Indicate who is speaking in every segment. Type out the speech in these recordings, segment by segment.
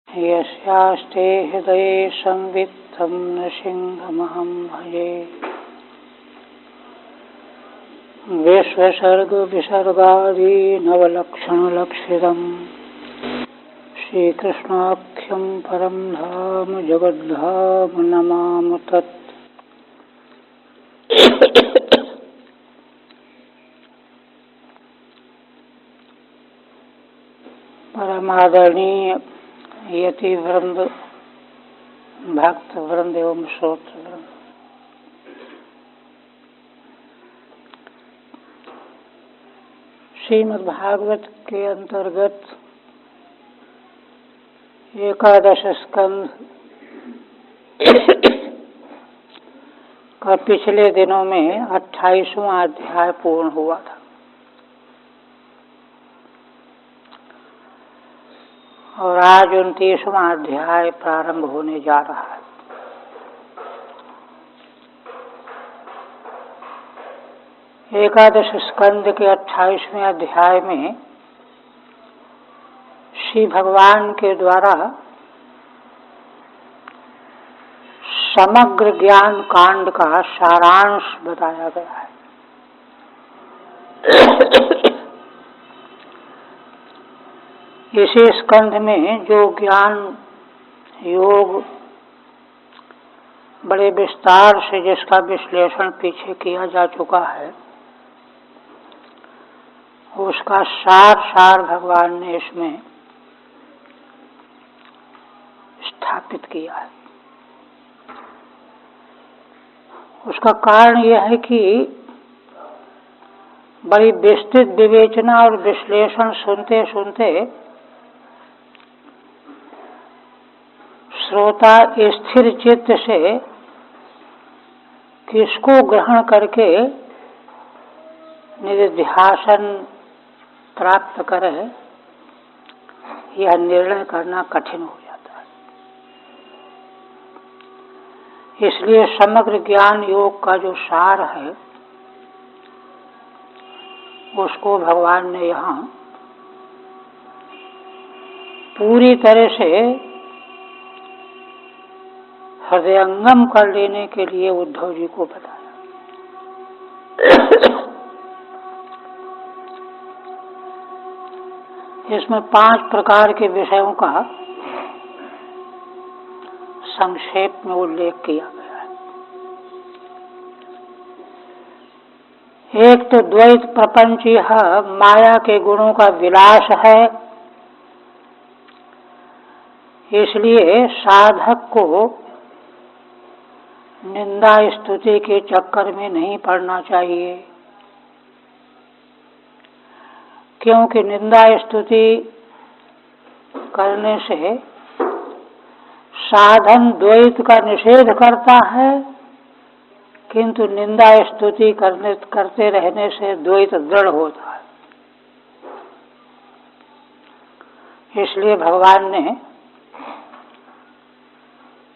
Speaker 1: यस्यास्ते हृदये संवित्तं नृसिंहमहं भजे। विश्वसर्गविसर्गादि नवलक्षणलक्षितम् श्रीकृष्णाख्यं परं धाम जगद्धाम नमामि तत्। परमादरणीय यति वृंद, भक्त वृंद एवं श्रोत्र वृंद, श्रीमद् भागवत के अंतर्गत एकादश स्कंध का पिछले दिनों में 28वां अध्याय पूर्ण हुआ था और आज 29वां अध्याय प्रारंभ होने जा रहा है। एकादश स्कंद के 28वें अध्याय में श्री भगवान के द्वारा समग्र ज्ञान कांड का सारांश बताया गया है। इसी स्कंध में जो ज्ञान योग बड़े विस्तार से जिसका विश्लेषण पीछे किया जा चुका है, उसका सार भगवान ने इसमें स्थापित किया है। उसका कारण यह है कि बड़ी विस्तृत विवेचना और विश्लेषण सुनते सुनते श्रोता स्थिर चित्त से किसको ग्रहण करके निधिध्यासन प्राप्त करे, यह निर्णय करना कठिन हो जाता है। इसलिए समग्र ज्ञान योग का जो सार है, उसको भगवान ने यहाँ पूरी तरह से हृदयंगम कर लेने के लिए उद्धव जी को बताया। इसमें 5 प्रकार के विषयों का संक्षेप में उल्लेख किया गया है। एक तो द्वैत प्रपंच यह माया के गुणों का विलास है, इसलिए साधक को निंदा स्तुति के चक्कर में नहीं पड़ना चाहिए, क्योंकि निंदा स्तुति करने से साधन द्वैत का निषेध करता है, किंतु निंदा स्तुति करते रहने से द्वैत दृढ़ होता है। इसलिए भगवान ने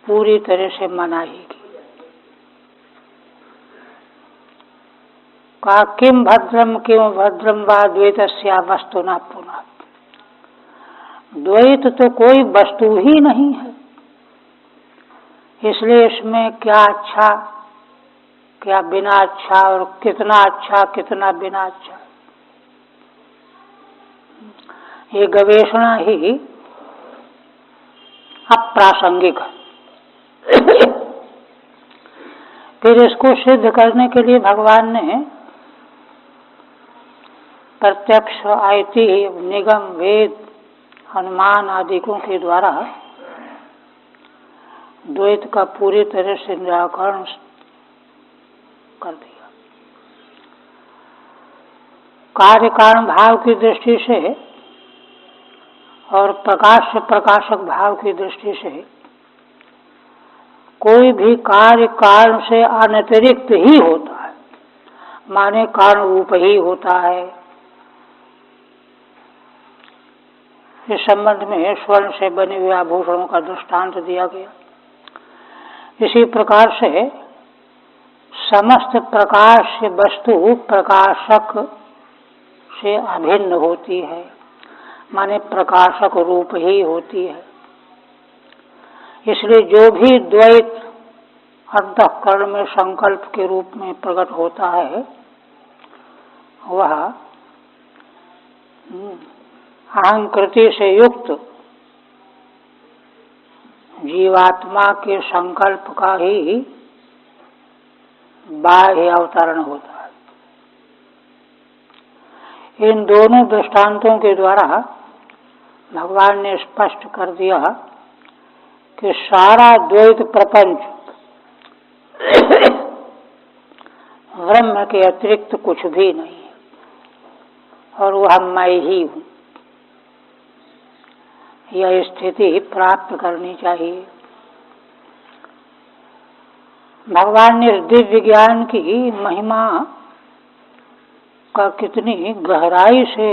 Speaker 1: पूरी तरह से मनाही की। का किम भद्रम क्यों भद्रम वा द्वैतस्या वस्तु न पुनः। द्वैत तो कोई वस्तु ही नहीं है, इसलिए इसमें क्या अच्छा क्या बिना अच्छा और कितना अच्छा कितना बिना अच्छा, ये गवेषणा ही अप्रासंगिक है। फिर इसको सिद्ध करने के लिए भगवान ने प्रत्यक्ष आयति निगम वेद अनुमान आदिकों के द्वारा द्वैत का पूरी तरह से निराकरण कर दिया। कार्य कारण भाव की दृष्टि से और प्रकाश से प्रकाशक भाव की दृष्टि से कोई भी कार्य कारण से अनतिरिक्त ही होता है, माने कारण रूप ही होता है। इस संबंध में स्वर्ण से बने हुए आभूषणों का दृष्टांत दिया गया। इसी प्रकार से समस्त प्रकाश वस्तु प्रकाशक से अभिन्न होती है, माने प्रकाशक रूप ही होती है। इसलिए जो भी द्वैत अंतःकरण में संकल्प के रूप में प्रकट होता है वह अहंकृति से युक्त जीवात्मा के संकल्प का ही बाह्य अवतरण होता है। इन दोनों दृष्टांतों के द्वारा भगवान ने स्पष्ट कर दिया कि सारा द्वैत प्रपंच ब्रह्म के अतिरिक्त कुछ भी नहीं है और वह मैं ही हूँ। यह स्थिति प्राप्त करनी चाहिए। भगवान ने दिव्य ज्ञान की महिमा का कितनी गहराई से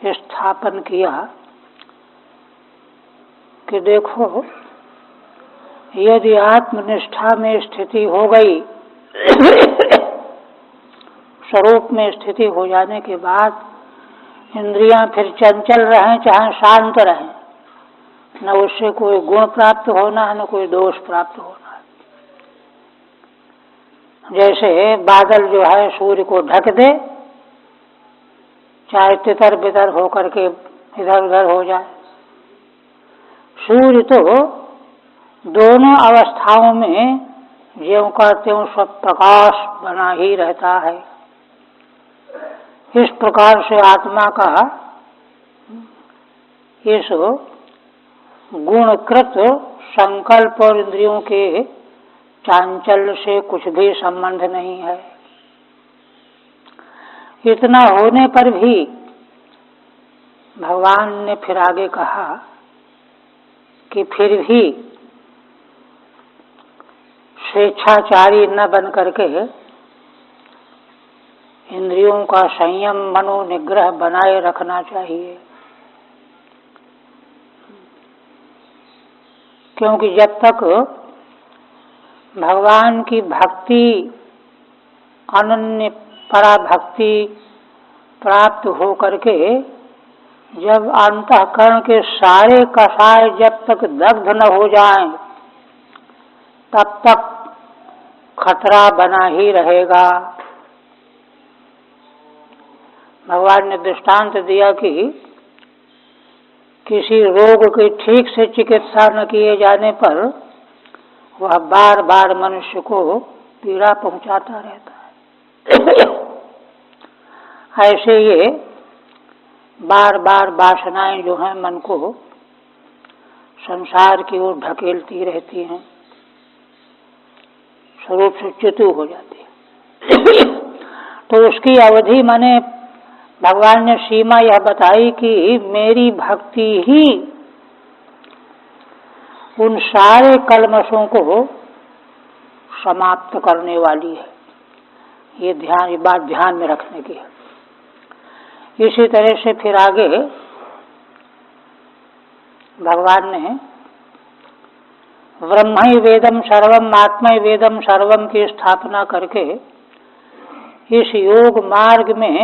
Speaker 1: स्थापन किया कि देखो, यदि आत्मनिष्ठा में स्थिति हो गई, स्वरूप में स्थिति हो जाने के बाद इंद्रियां फिर चंचल रहें चाहे शांत रहें, न उससे कोई गुण प्राप्त होना है न कोई दोष प्राप्त होना है। जैसे बादल जो है सूर्य को ढक दे, चाहे तितर बितर होकर के इधर उधर हो जाए, सूर्य तो दोनों अवस्थाओं में ज्यों का त्यों सब प्रकाश बना ही रहता है। इस प्रकार से आत्मा का इस गुणकृत संकल्प और इंद्रियों के चांचल्य से कुछ भी संबंध नहीं है। इतना होने पर भी भगवान ने फिर आगे कहा कि फिर भी स्वेच्छाचारी न बन करके इंद्रियों का संयम मनोनिग्रह बनाए रखना चाहिए, क्योंकि जब तक भगवान की भक्ति अनन्य पराभक्ति प्राप्त हो करके जब अंतःकरण के सारे कषाय जब तक दग्ध न हो जाएं, तब तक खतरा बना ही रहेगा। भगवान ने दृष्टांत दिया कि किसी रोग की ठीक से चिकित्सा न किए जाने पर वह बार बार मनुष्य को पीड़ा पहुंचाता रहता है। ऐसे ये बार बार वासनाएं जो हैं मन को संसार की ओर ढकेलती रहती हैं, स्वरूप से च्युत हो जाती है। तो उसकी अवधि माने भगवान ने सीमा यह बताई कि मेरी भक्ति ही उन सारे कल्मशों को समाप्त करने वाली है। ये बात ध्यान में रखने की है। इसी तरह से फिर आगे भगवान ने ब्रह्म वेदम सर्वम आत्मा वेदम सर्वम की स्थापना करके इस योग मार्ग में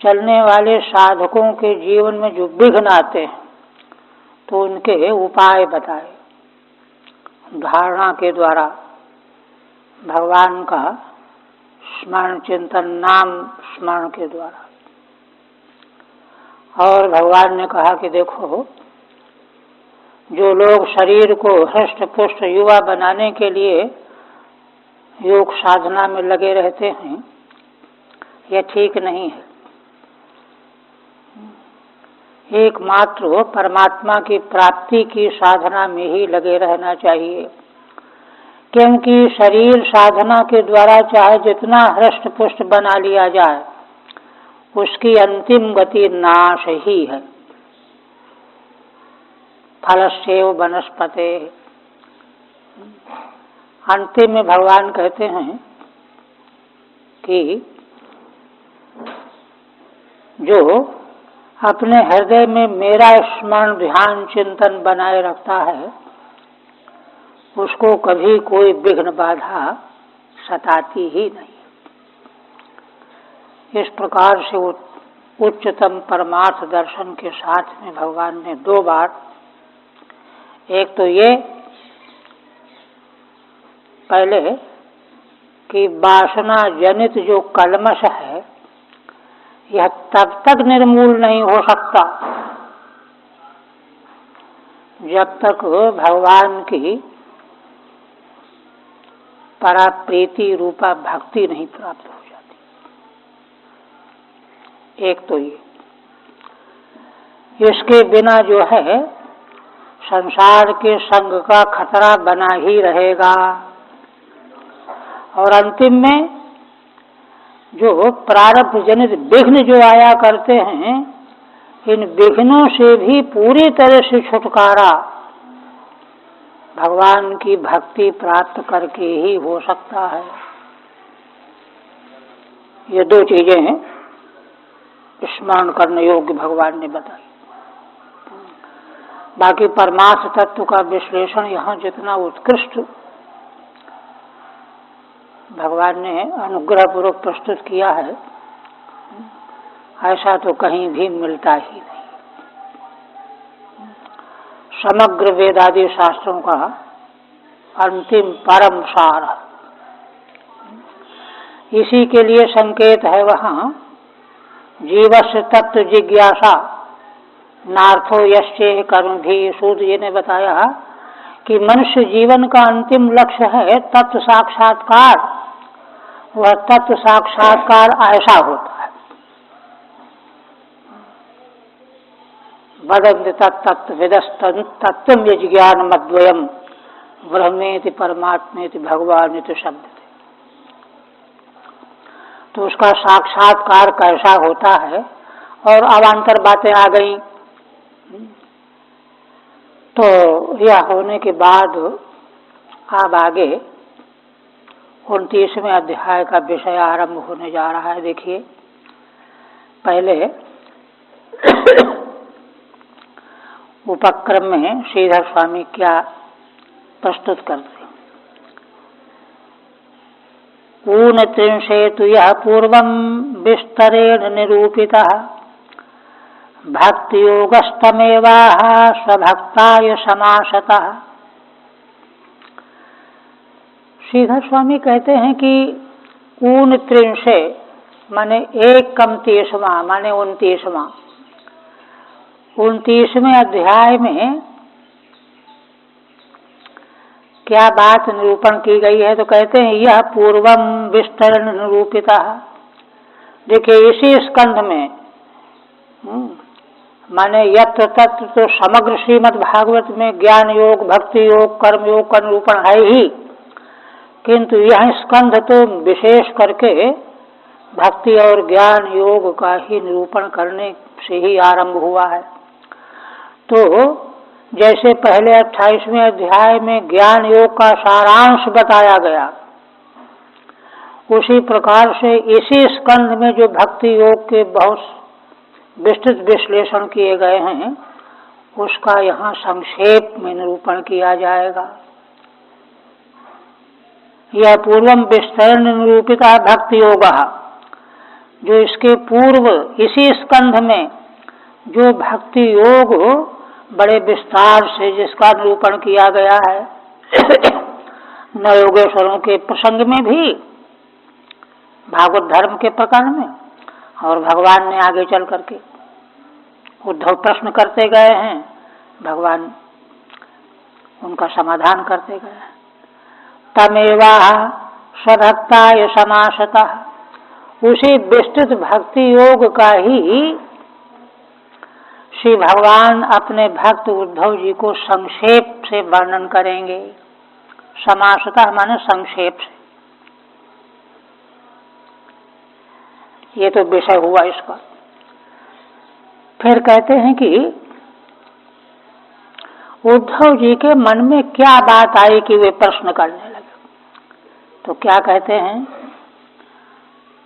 Speaker 1: चलने वाले साधकों के जीवन में जो विघ्न आते हैं तो उनके उपाय बताए। धारणा के द्वारा भगवान का स्मरण चिंतन, नाम स्मरण के द्वारा। और भगवान ने कहा कि देखो, जो लोग शरीर को हृष्ट पुष्ट युवा बनाने के लिए योग साधना में लगे रहते हैं, यह ठीक नहीं है। एकमात्र परमात्मा की प्राप्ति की साधना में ही लगे रहना चाहिए, क्योंकि शरीर साधना के द्वारा चाहे जितना हृष्ट पुष्ट बना लिया जाए, उसकी अंतिम गति नाश ही है। फलस्येव वनस्पते। अंतिम में भगवान कहते हैं कि जो अपने हृदय में मेरा स्मरण ध्यान चिंतन बनाए रखता है, उसको कभी कोई विघ्न बाधा सताती ही नहीं। इस प्रकार से उच्चतम परमार्थ दर्शन के साथ में भगवान ने 2 बार एक तो ये पहले कि वासना जनित जो कल्मश है यह तब तक निर्मूल नहीं हो सकता जब तक भगवान की पराप्रीति रूपा भक्ति नहीं प्राप्त हो जाती। एक तो ये, इसके बिना जो है संसार के संग का खतरा बना ही रहेगा और अंतिम में जो प्रारब्ध जनित विघ्न जो आया करते हैं, इन विघ्नों से भी पूरी तरह से छुटकारा भगवान की भक्ति प्राप्त करके ही हो सकता है। ये दो चीजें स्मरण करने योग्य भगवान ने बताई। बाकी परमार्थ तत्व का विश्लेषण यहाँ जितना उत्कृष्ट भगवान ने अनुग्रह पूर्वक प्रस्तुत किया है, ऐसा तो कहीं भी मिलता ही नहीं। समग्र वेदादि शास्त्रों का अंतिम परम सार, इसी के लिए संकेत है वहाँ जीवस्य तत्व जिज्ञासा नार्थो यश्चेह कर्म भी। सूद जी ने बताया कि मनुष्य जीवन का अंतिम लक्ष्य है तत्व साक्षात्कार। वह तत्व साक्षात्कार ऐसा होता है, वदन्ति तत्तत्त्वविदस्तु तत्त्वं यज्ञान मद्वयम् ब्रह्मेति परमात्मेति भगवानिति शब्द। तो उसका साक्षात्कार कैसा होता है, और अवान्तर बातें आ गई। तो यह होने के बाद अब आगे 29वें अध्याय का विषय आरंभ होने जा रहा है। देखिए, पहले उपक्रम में श्रीधर स्वामी क्या प्रस्तुत करते हैं। 29 तु यह पूर्वं विस्तरेण निरूपितः भक्तियोगस्तमेवाह स्वभक्ताय समासतः। श्रीधर स्वामी कहते हैं कि 29 माने 1 माने 29वें अध्याय में क्या बात निरूपण की गई है। तो कहते हैं यह पूर्वम विस्तरण निरूपिता। देखिए, इसी स्कंध में माने यत्र तत्र तो समग्र श्रीमद् भागवत में ज्ञान योग, भक्ति योग, कर्म योग का निरूपण है ही, किंतु यह स्कंध तो विशेष करके भक्ति और ज्ञान योग का ही निरूपण करने से ही आरंभ हुआ है। तो जैसे पहले 28वें अध्याय में ज्ञान योग का सारांश बताया गया, उसी प्रकार से इसी स्कंध में जो भक्ति योग के बहुत विस्तृत विश्लेषण किए गए हैं, उसका यहाँ संक्षेप में निरूपण किया जाएगा। यह पूर्वम विस्तरण निरूपिता भक्ति योग, जो इसके पूर्व इसी स्कंध में जो भक्ति योग बड़े विस्तार से जिसका निरूपण किया गया है नवयोगेश्वरों के प्रसंग में भी, भागवत धर्म के प्रकरण में, और भगवान ने आगे चल करके उद्धव प्रश्न करते गए हैं, भगवान उनका समाधान करते गए। तमेवा स्वभक्ताय समासतः, उसी विस्तृत भक्ति योग का ही श्री भगवान अपने भक्त उद्धव जी को संक्षेप से वर्णन करेंगे। समासतः माने संक्षेप से। ये तो विषय हुआ इसका। फिर कहते हैं कि उद्धव जी के मन में क्या बात आई कि वे प्रश्न करने लगे। तो क्या कहते हैं,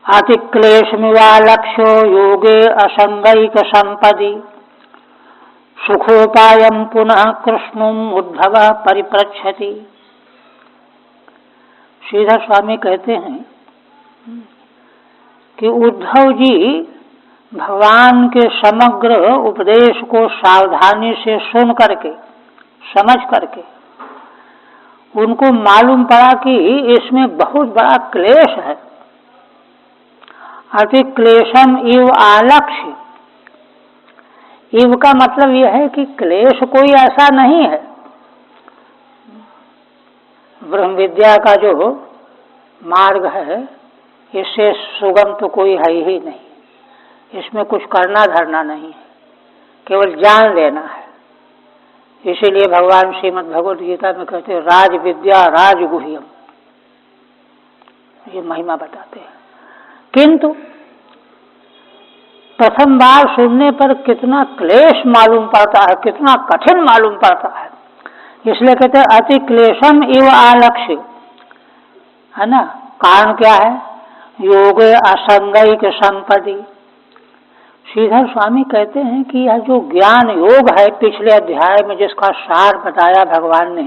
Speaker 1: अतिक्लेशमिवा लक्ष्यो योगे असंगैक संपदि सुखोपायम पुनः कृष्णुम उद्धव परिप्रच्छति। श्रीधर स्वामी कहते हैं कि उद्धव जी भगवान के समग्र उपदेश को सावधानी से सुन करके समझ करके उनको मालूम पड़ा कि इसमें बहुत बड़ा क्लेश है। अति क्लेशम इव आलक्ष्य। इव का मतलब यह है कि क्लेश कोई ऐसा नहीं है। ब्रह्म विद्या का जो मार्ग है इससे सुगम तो कोई है ही नहीं। इसमें कुछ करना धरना नहीं है, केवल जान लेना है। इसीलिए भगवान श्रीमद् भगवद गीता में कहते हैं राज विद्या राजगुह्यम, ये महिमा बताते हैं। किंतु प्रथम बार सुनने पर कितना क्लेश मालूम पड़ता है, कितना कठिन मालूम पड़ता है। इसलिए कहते हैं अति क्लेशम इव आलक्ष्य, है ना। कारण क्या है? योग असंगैक संपत्ति। श्रीधर स्वामी कहते हैं कि यह जो ज्ञान योग है, पिछले अध्याय में जिसका सार बताया भगवान ने,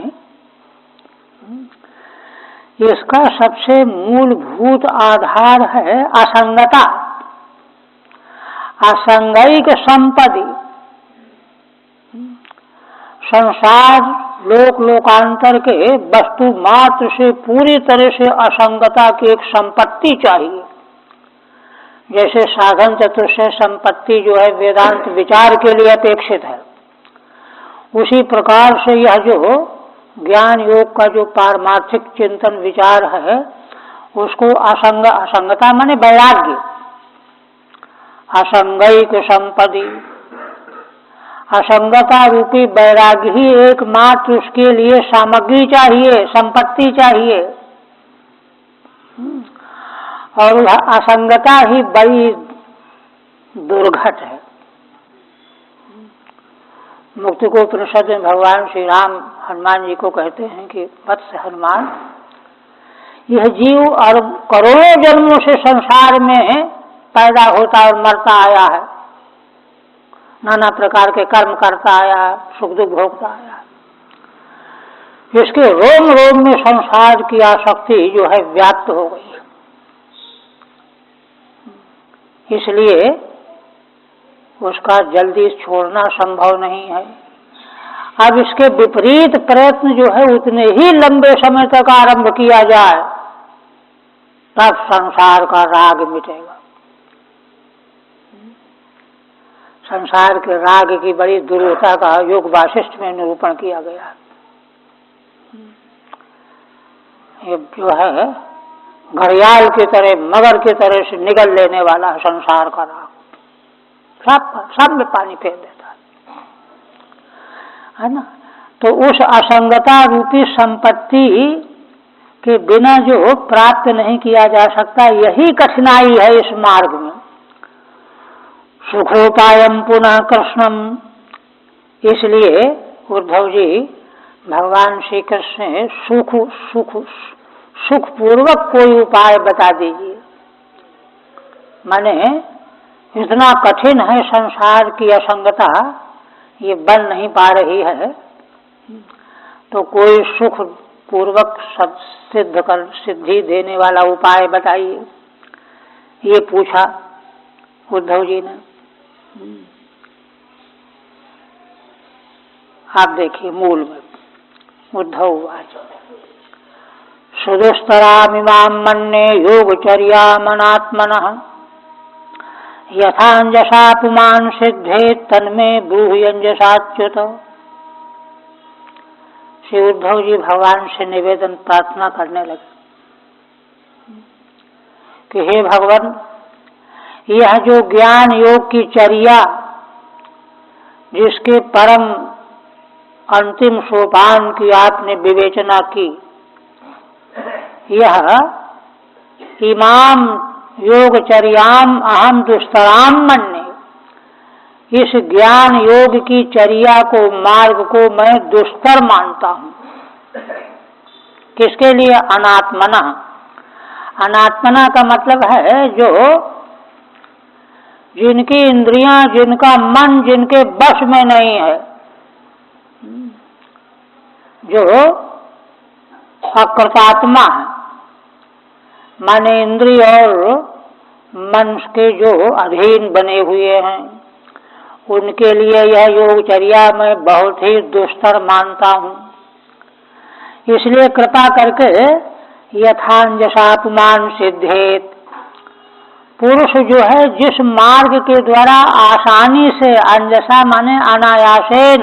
Speaker 1: इसका सबसे मूलभूत आधार है असंगता, असंगैक संपत्ति। संसार लोक लोकांतर के वस्तु मात्र से पूरी तरह से असंगता की एक संपत्ति चाहिए। जैसे साधन चतुष्टय संपत्ति जो है वेदांत विचार के लिए अपेक्षित है, उसी प्रकार से यह जो ज्ञान योग का जो पारमार्थिक चिंतन विचार है उसको असंगता माने वैराग्य, असंगैक संपत्ति, असंगता रूपी वैराग्य ही एकमात्र उसके लिए सामग्री चाहिए, संपत्ति चाहिए। और असंगता ही बड़ी दुर्घट है। मुक्ति को उपनिषद में भगवान श्री राम हनुमान जी को कहते हैं कि वत्स हनुमान, यह जीव और करोड़ों जन्मों से संसार में पैदा होता और मरता आया है, नाना प्रकार के कर्म करता आया, सुख दुख भोगता आया। इसके रोम रोम में संसार की आसक्ति जो है व्याप्त हो गई। इसलिए उसका जल्दी छोड़ना संभव नहीं है। अब इसके विपरीत प्रयत्न जो है उतने ही लंबे समय तक आरंभ किया जाए तब संसार का राग मिटेगा। संसार के राग की बड़ी दुर्वता का योग वासिष्ठ में निरूपण किया गया। ये जो है घड़ियाल की तरह, मगर की तरह से निगल लेने वाला संसार का राग, सब में पानी फेर देता है ना। तो उस असंगता रूपी संपत्ति के बिना जो प्राप्त नहीं किया जा सकता, यही कठिनाई है इस मार्ग में। सुखोपायम पुनः कृष्णम। इसलिए उद्धव जी भगवान श्री कृष्ण ने सुखपूर्वक कोई उपाय बता दीजिए। माने इतना कठिन है संसार की असंगता, ये बन नहीं पा रही है, तो कोई सुख पूर्वक सिद्धि देने वाला उपाय बताइए, ये पूछा उद्धव जी ने। आप देखिए मूल में उद्धव वाच सुदुस्तरामिमां मन्ये योगचर्यामनात्मनः यथांजसा पुमान् सिद्धेत् तन्मे ब्रूह्यंजसाच्युत। श्री उद्धव जी भगवान से निवेदन प्रार्थना करने लगे कि हे भगवान, यह जो ज्ञान योग की चर्या जिसके परम अंतिम सोपान की आपने विवेचना की, यह इमाम योगचर्याम अहम दुस्तराम मन्ये, इस ज्ञान योग की चर्या को, मार्ग को मैं दुस्तर मानता हूँ। किसके लिए? अनात्मना। अनात्मना का मतलब है जो जिनकी इंद्रियां, जिनका मन जिनके बस में नहीं है, जो अकृतात्मा है, माने इंद्रिय और मन के जो अधीन बने हुए हैं, उनके लिए यह योगचर्या मैं बहुत ही दुस्तर मानता हूँ। इसलिए कृपा करके यथांजसापमान सिद्धेत, पुरुष जो है जिस मार्ग के द्वारा आसानी से, अंजसा माने अनायासेन,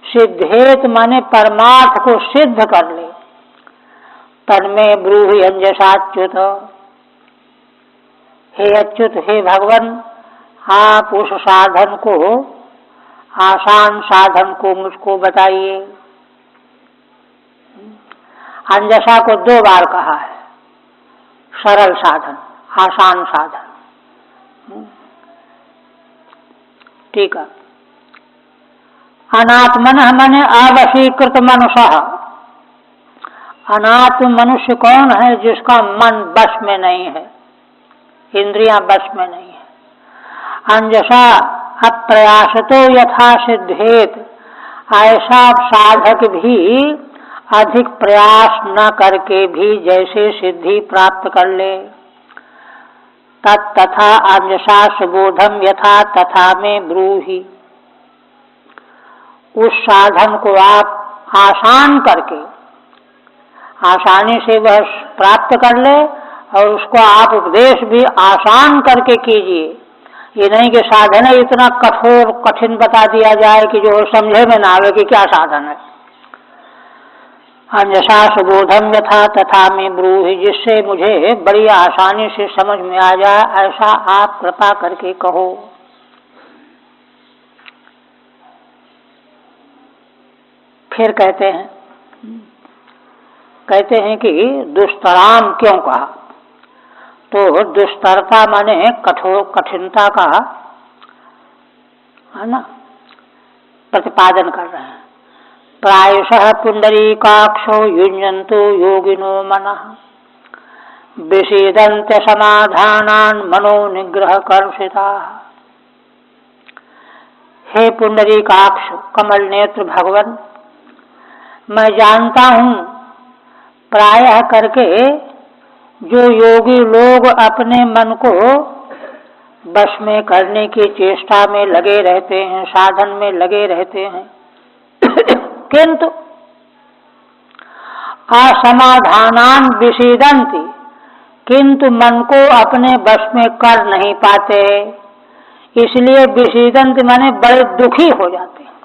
Speaker 1: सिद्धेत माने परमार्थ को सिद्ध कर ले, तन्में ब्रूहि अंजसाच्युत, हे अच्युत, हे भगवान, आप उस साधन को, आसान साधन को मुझको बताइए। अंजसा को 2 बार कहा है, सरल साधन, आसान साधन। ठीक है। अनात्मनः माने अवशीकृत मनुष्य। अनात्म मनुष्य कौन है? जिसका मन बस में नहीं है, इंद्रियां बस में नहीं है। अंजसा अप्रयासतो यथा सिद्धेत, ऐसा साधक भी अधिक प्रयास न करके भी जैसे सिद्धि प्राप्त कर ले, तथा अंजसा सुबोधम यथा तथा में ब्रूहि, उस साधन को आप आसान करके, आसानी से वह प्राप्त कर ले और उसको आप उपदेश भी आसान करके कीजिए। ये नहीं कि साधन है इतना कठोर कठिन बता दिया जाए कि जो समझे में ना आवे कि क्या साधन है। अंजसा सुबोधम यथा तथा में ब्रूहि, जिससे मुझे बड़ी आसानी से समझ में आ जाए, ऐसा आप कृपा करके कहो। फिर कहते हैं कि दुस्तराम क्यों कहा? तो दुस्तरता माने कठोर, कठिनता का, है ना, प्रतिपादन कर रहे हैं। प्रायशः पुंडरीकाक्षो युञ्जन्तो योगिनो मनः, विषीदन्त्य समाधानान् मनो निग्रह कर्षिताः। हे पुंडरीकाक्ष, कमल नेत्र भगवान, मैं जानता हूँ प्रायः करके जो योगी लोग अपने मन को बस में करने की चेष्टा में लगे रहते हैं, साधन में लगे रहते हैं, किंतु असमाधानान विषीदन्ति, किंतु मन को अपने बस में कर नहीं पाते, इसलिए विषीदन्ति माने बड़े दुखी हो जाते हैं,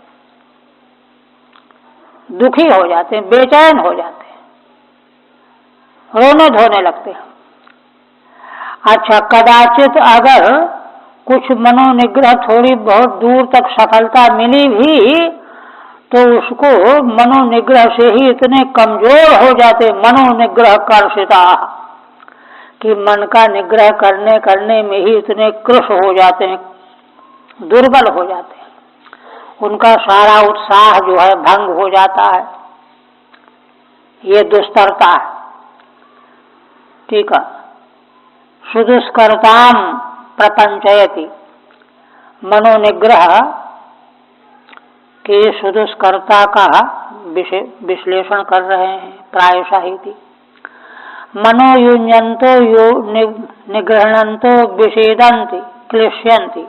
Speaker 1: दुखी हो जाते हैं, बेचैन हो जाते हैं, रोने धोने लगते हैं। अच्छा, कदाचित अगर कुछ मनोनिग्रह थोड़ी बहुत दूर तक सफलता मिली भी तो उसको मनोनिग्रह से ही इतने कमजोर हो जाते, मनोनिग्रह कर्षिता, कि मन का निग्रह करने में ही इतने कृश हो जाते हैं, दुर्बल हो जाते हैं, उनका सारा उत्साह जो है भंग हो जाता है। ये दुस्तरता है। ठीक है। सुदुष्करताम प्रपंचयति, मनोनिग्रह के सुदुष्करता का विश्लेषण कर रहे हैं। प्रायशः इति मनोयुञ्जन्तो निगृह्णन्तो विषेदन्ति क्लिश्यन्ति,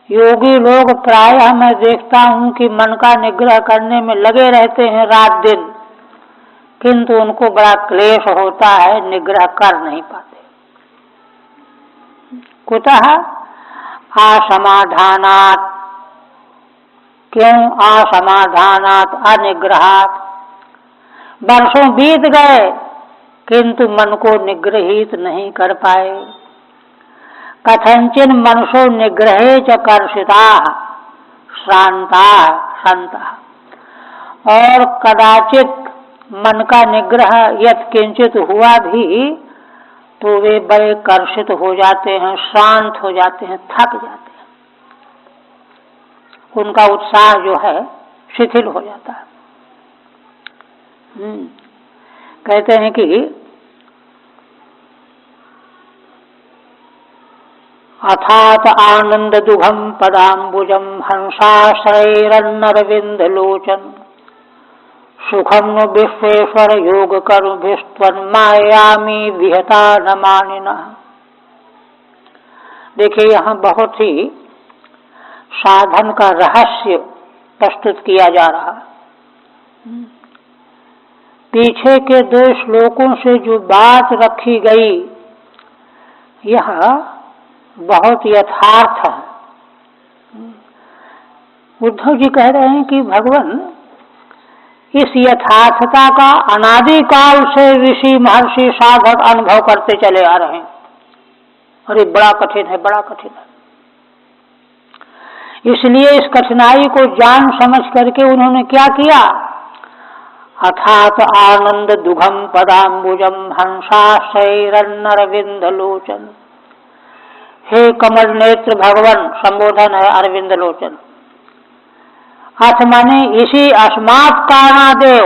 Speaker 1: योगी लोग प्रायः मैं देखता हूँ कि मन का निग्रह करने में लगे रहते हैं रात दिन, किंतु उनको बड़ा क्लेश होता है, निग्रह कर नहीं पाते। कुतः? असमाधानात्, क्यों? असमाधानात्, अनिग्रहात्, वर्षों बीत गए किंतु मन को निग्रहित नहीं कर पाए। कथंचिन मनसो निग्रहे च कर्षिताः श्रांताः सन्तः, और कदाचित मन का निग्रह यत् किंचित हुआ भी तो वे बड़े कर्षित हो जाते हैं, शांत हो जाते हैं, थक जाते हैं, उनका उत्साह जो है शिथिल हो जाता है। कहते हैं कि अथात आनंद दुघम पदाम्बुजम हंसाश्रैरन्नरविंद लोचन सुखम नु विश्वेश्वर योग करुभिस्त्वन्मायामी विहता न मानिनः। देखिए, यहाँ बहुत ही साधन का रहस्य प्रस्तुत किया जा रहा है। पीछे के 2 श्लोकों से जो बात रखी गई यह बहुत यथार्थ है। उद्धव जी कह रहे हैं कि भगवान इस यथार्थता का अनादिकाल से ऋषि महर्षि साधक अनुभव करते चले आ रहे हैं। और ये बड़ा कठिन है, बड़ा कठिन है। इसलिए इस कठिनाई को जान समझ करके उन्होंने क्या किया? अथात आनंद दुघम पदाम्बुजम हंसाशैरन्नरविंद लोचन। हे कमल नेत्र भगवान, संबोधन है अरविंद लोचन। अथ माने इसी अस्मात् कारणादेव।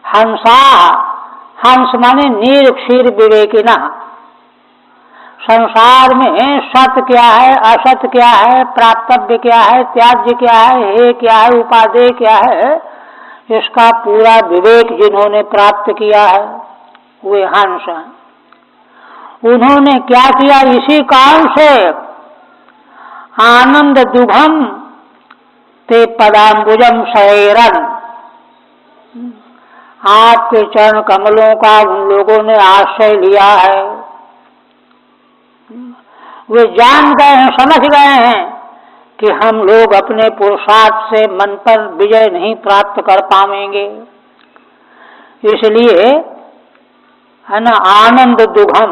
Speaker 1: हंसा, हंस माने नीर क्षीर विवेकिना। संसार में सत्य क्या है, असत्य क्या है, प्राप्तव्य क्या है, त्याज्य क्या है, हे क्या है, उपादेय क्या है, इसका पूरा विवेक जिन्होंने प्राप्त किया है वे हंस हैं। उन्होंने क्या किया? इसी कारण से आनंद दुघम ते पदाम्बुजम शैरन, आपके चरण कमलों का उन लोगों ने आश्रय लिया है। वे जान गए हैं, समझ गए हैं कि हम लोग अपने पुरुषार्थ से मन पर विजय नहीं प्राप्त कर पाएंगे। इसलिए है ना, आनंद दुघम,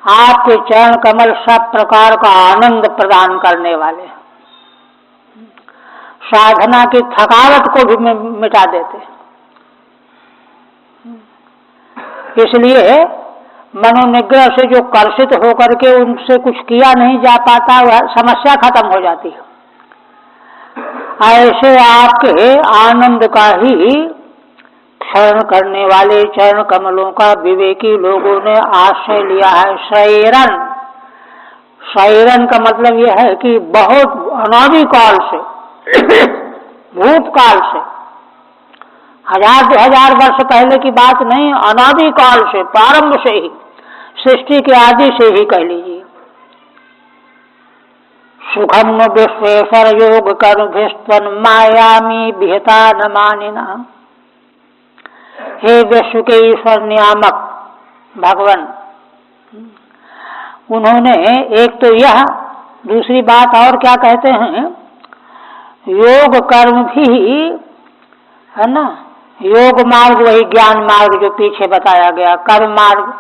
Speaker 1: आपके चरण कमल सब प्रकार का आनंद प्रदान करने वाले, साधना की थकावट को भी मिटा देते। इसलिए मनोनिग्रह से जो कर्षित होकर के उनसे कुछ किया नहीं जा पाता, वह समस्या खत्म हो जाती है। ऐसे आपके आनंद का ही क्षरण करने वाले चरण कमलों का विवेकी लोगों ने आश्रय लिया है। शैरन, शैरन का मतलब यह है कि बहुत अनादिकाल से, भूतकाल से, 1000-2000 वर्ष पहले की बात नहीं, अनादिकाल से, प्रारंभ से ही, सृष्टि के आदि से ही कह लीजिए। सुखम विश्वेश्वर योग कर्मभिस्त्वन् मायामी विहता न मानिना। हे विश्व के ईश्वर नियामक भगवान, उन्होंने एक तो यह, दूसरी बात और क्या कहते हैं, योग कर्म भी है ना, योग मार्ग वही ज्ञान मार्ग जो पीछे बताया गया, कर्म मार्ग,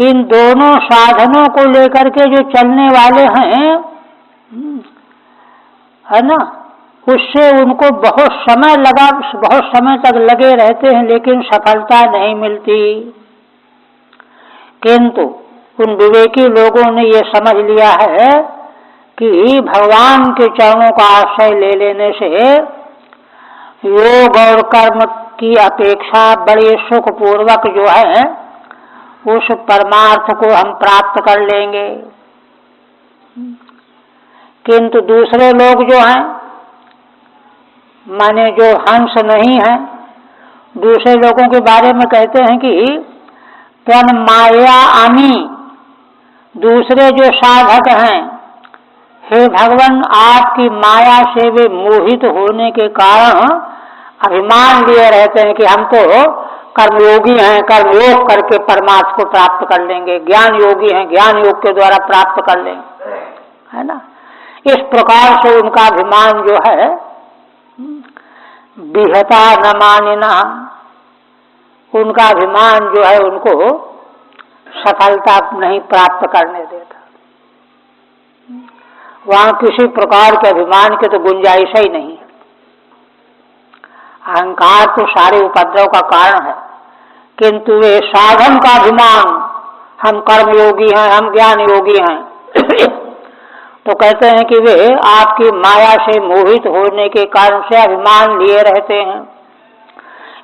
Speaker 1: इन दोनों साधनों को लेकर के जो चलने वाले हैं है ना, उससे उनको बहुत समय लगा, बहुत समय तक लगे रहते हैं, लेकिन सफलता नहीं मिलती। किंतु उन विवेकी लोगों ने ये समझ लिया है कि भगवान के चरणों का आश्रय ले लेने से योग और कर्म की अपेक्षा बड़े सुखपूर्वक जो है उस परमार्थ को हम प्राप्त कर लेंगे। किंतु दूसरे लोग जो हैं, माने जो हंस नहीं है, दूसरे लोगों के बारे में कहते हैं कि तन माया आमी, दूसरे जो साधक हैं, हे भगवान आपकी माया से वे मोहित होने के कारण अभिमान लिए रहते हैं कि हम तो कर्मयोगी हैं, कर्मयोग करके परमार्थ को प्राप्त कर लेंगे, ज्ञान योगी हैं, ज्ञान योग के द्वारा प्राप्त कर लेंगे, है ना। इस प्रकार से उनका अभिमान जो है विहता न मानिना, उनका अभिमान जो है उनको सफलता नहीं प्राप्त करने देता। वहां किसी प्रकार के अभिमान के तो गुंजाइश ही नहीं। अहंकार तो सारे उपद्रव का कारण है, किंतु वे साधन का अभिमान, हम कर्मयोगी हैं, हम ज्ञान योगी हैं तो कहते हैं कि वे आपकी माया से मोहित होने के कारण से अभिमान लिए रहते हैं,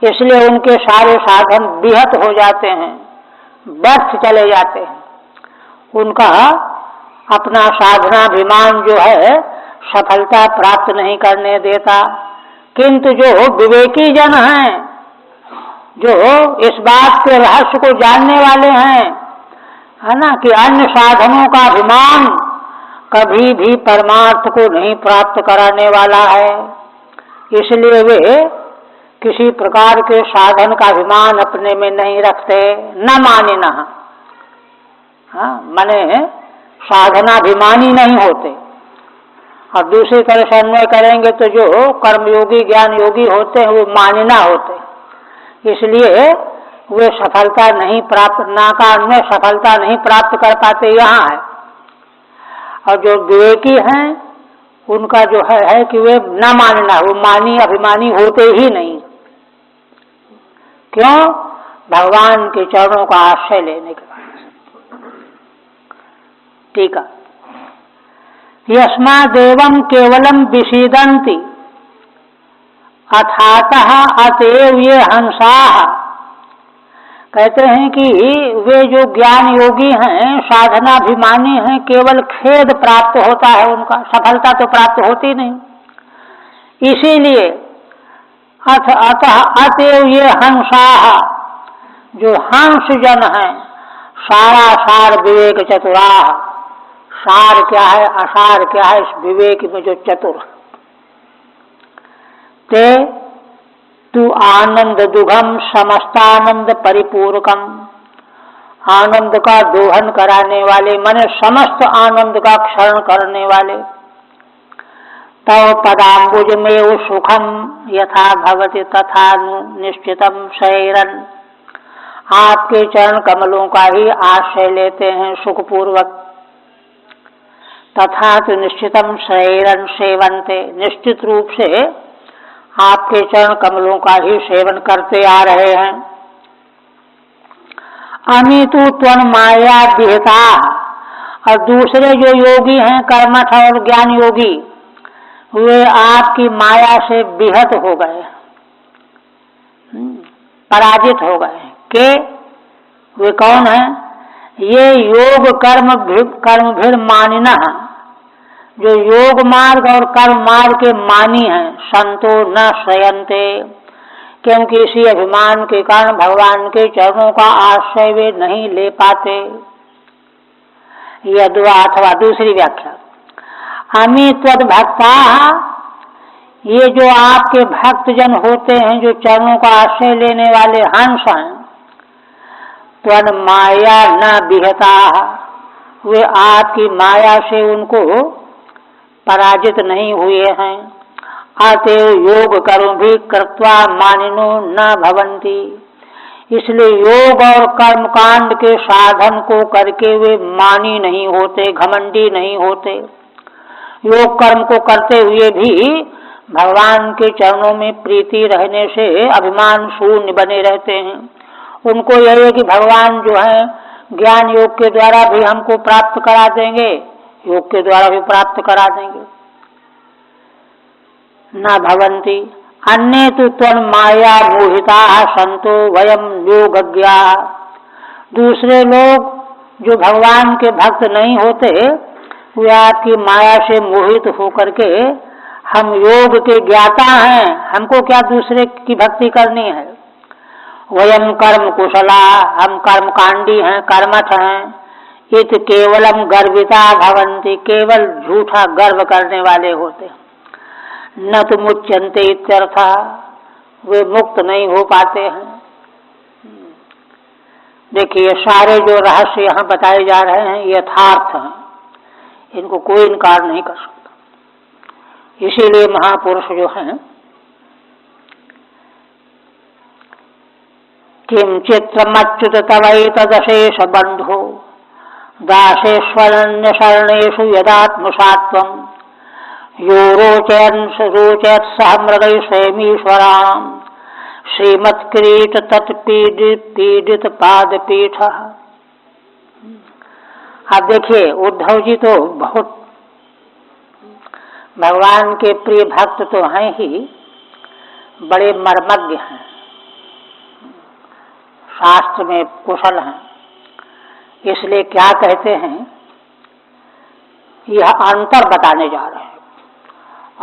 Speaker 1: इसलिए उनके सारे साधन विहत हो जाते हैं, व्यर्थ चले जाते हैं। उनका अपना साधनाभिमान जो है सफलता प्राप्त नहीं करने देता। किंतु जो विवेकी जन हैं, जो इस बात के रहस्य को जानने वाले हैं, है ना, कि अन्य साधनों का अभिमान कभी भी परमार्थ को नहीं प्राप्त कराने वाला है। इसलिए वे किसी प्रकार के साधन का अभिमान अपने में नहीं रखते। न माने न, माने साधनाभिमानी नहीं होते। और दूसरी तरह से अन्वय करेंगे तो जो कर्मयोगी ज्ञान योगी होते हैं वो मानना होते, इसलिए वे सफलता नहीं प्राप्त, ना का अन्वय सफलता नहीं प्राप्त कर पाते, यहाँ है। और जो विवेकी हैं उनका जो है कि वे न मानना, वो मानी अभिमानी होते ही नहीं। क्यों? भगवान के चरणों का आश्रय लेने के बाद। ठीक है। यस्मादेवं केवलम विषीदन्ति अथातः अतएव ये हंसाः। कहते हैं कि वे जो ज्ञान योगी हैं, साधनाभिमानी हैं, केवल खेद प्राप्त होता है उनका, सफलता तो प्राप्त होती नहीं। इसीलिए अतः अतएव ये हंसाः, जो हंस जन हैं, सारा सार विवेक चतुराः। सार क्या है, असार क्या है, इस विवेक में जो चतुर। ते तु आनंद दुघम समस्तानंद परिपूरकम। आनंद का दोहन कराने वाले, माने समस्त आनंद का क्षरण करने वाले। तव पदाम्बुज में सुखम यथा भवति तथा निश्चितम शैरन। आपके चरण कमलों का ही आश्रय लेते हैं सुखपूर्वक। तथा तो निश्चितम शैरन सेवन्ते, निश्चित रूप से आपके चरण कमलों का ही सेवन करते आ रहे हैं। अमितु त्वं माया विहिता। और दूसरे जो योगी हैं कर्मठ और ज्ञान योगी, वे आपकी माया से विहत हो गए, पराजित हो गए। के वे कौन है? ये योग कर्म भीर मानिना, जो योग मार्ग और कर्म मार्ग के मानी हैं। संतो न श्रयन्ते, क्योंकि इसी अभिमान के कारण भगवान के चरणों का आश्रय वे नहीं ले पाते। यह दुआ अथवा दूसरी व्याख्या। अमी त्वद भक्ता, ये जो आपके भक्त जन होते हैं, जो चरणों का आश्रय लेने वाले हंस हैं, त्वद माया न विहता, वे आपकी माया से उनको पराजित नहीं हुए हैं। अतएव योग कर्म भी कृत्वा मानिनो न भवन्ति। इसलिए योग और कर्म कांड के साधन को करके वे मानी नहीं होते, घमंडी नहीं होते। योग कर्म को करते हुए भी भगवान के चरणों में प्रीति रहने से अभिमान शून्य बने रहते हैं। उनको यह है कि भगवान जो है ज्ञान योग के द्वारा भी हमको प्राप्त करा देंगे, योग के द्वारा भी प्राप्त करा देंगे। न भवन्ति अन्ये तु त्वं माया मोहिता संतो वयम योगज्ञा। दूसरे लोग जो भगवान के भक्त नहीं होते, वे आपकी माया से मोहित होकर के हम योग के ज्ञाता हैं, हमको क्या दूसरे की भक्ति करनी है। वयम कर्म कुशला, हम कर्मकांडी हैं, कर्मठ हैं। इत केवलम गर्विता भवन्ति, केवल झूठा गर्व करने वाले होते। न तो मुच्यन्ते इत्यर्थ, वे मुक्त नहीं हो पाते हैं। देखिए सारे जो रहस्य यहाँ बताए जा रहे हैं यथार्थ हैं, इनको कोई इनकार नहीं कर सकता। इसीलिए महापुरुष जो हैं किम चित्रमच्युत तवैतदशेष बंधो दासेष्वरण्य शरणेषु यदात्मसात्वं यो रोचयत् सह मृगै स्वयमीश्वराम् श्रीमत्किरीट तत्पीडित पादपीठ। आप देखिए उद्धव जी तो बहुत भगवान के प्रिय भक्त तो हैं ही, बड़े मर्मज्ञ हैं, शास्त्र में कुशल हैं। इसलिए क्या कहते हैं, यह अंतर बताने जा रहे हैं।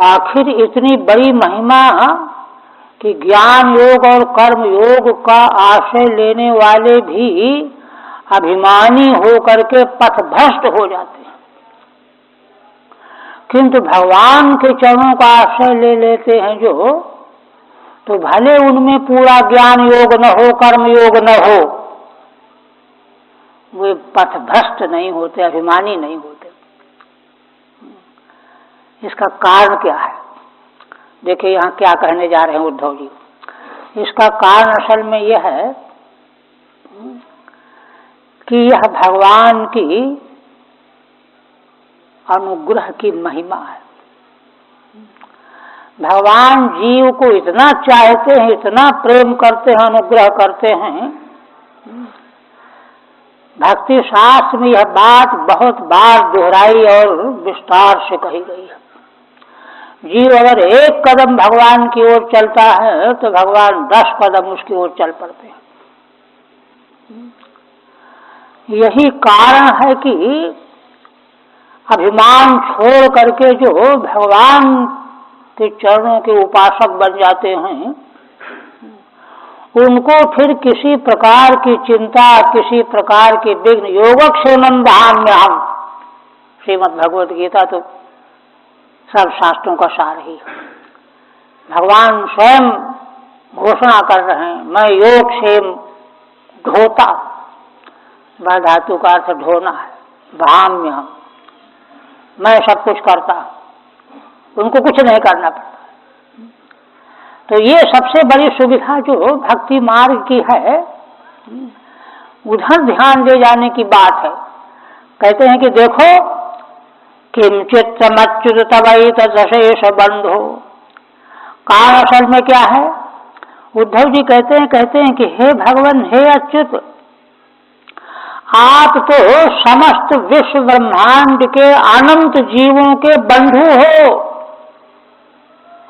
Speaker 1: आखिर इतनी बड़ी महिमा कि ज्ञान योग और कर्म योग का आश्रय लेने वाले भी अभिमानी होकर के पथभ्रष्ट हो जाते हैं। किंतु भगवान के चरणों का आश्रय ले लेते हैं जो, तो भले उनमें पूरा ज्ञान योग न हो, कर्म योग न हो, वे पथभ्रष्ट नहीं होते, अभिमानी नहीं होते। इसका कारण क्या है? देखिए यहाँ क्या कहने जा रहे हैं उद्धव जी। इसका कारण असल में यह है कि यह भगवान की अनुग्रह की महिमा है। भगवान जीव को इतना चाहते हैं, इतना प्रेम करते हैं, अनुग्रह करते हैं। भक्ति शास्त्र में यह बात बहुत बार दोहराई और विस्तार से कही गई है। जीव अगर एक कदम भगवान की ओर चलता है तो भगवान 10 कदम उसकी ओर चल पड़ते हैं। यही कारण है कि अभिमान छोड़ करके जो भगवान के चरणों के उपासक बन जाते हैं, उनको फिर किसी प्रकार की चिंता, किसी प्रकार की विघ्न, योगक्षेमं धाम्यहम्, श्रीमद् भगवद गीता तो सब शास्त्रों का सार ही है। भगवान स्वयं घोषणा कर रहे हैं, मैं योगक्षेम ढोता, वह धातु का अर्थ ढोना है, धाम्यहम्, मैं सब कुछ करता, उनको कुछ नहीं करना पड़ता। तो ये सबसे बड़ी सुविधा जो भक्ति मार्ग की है, उधर ध्यान दे जाने की बात है। कहते हैं कि देखो किंचित समच्युत तवई तदशेष बंधो। कारण असल में क्या है? उद्धव जी कहते हैं कि हे भगवान, हे अच्युत, आप तो समस्त विश्व ब्रह्मांड के अनंत जीवों के बंधु हो,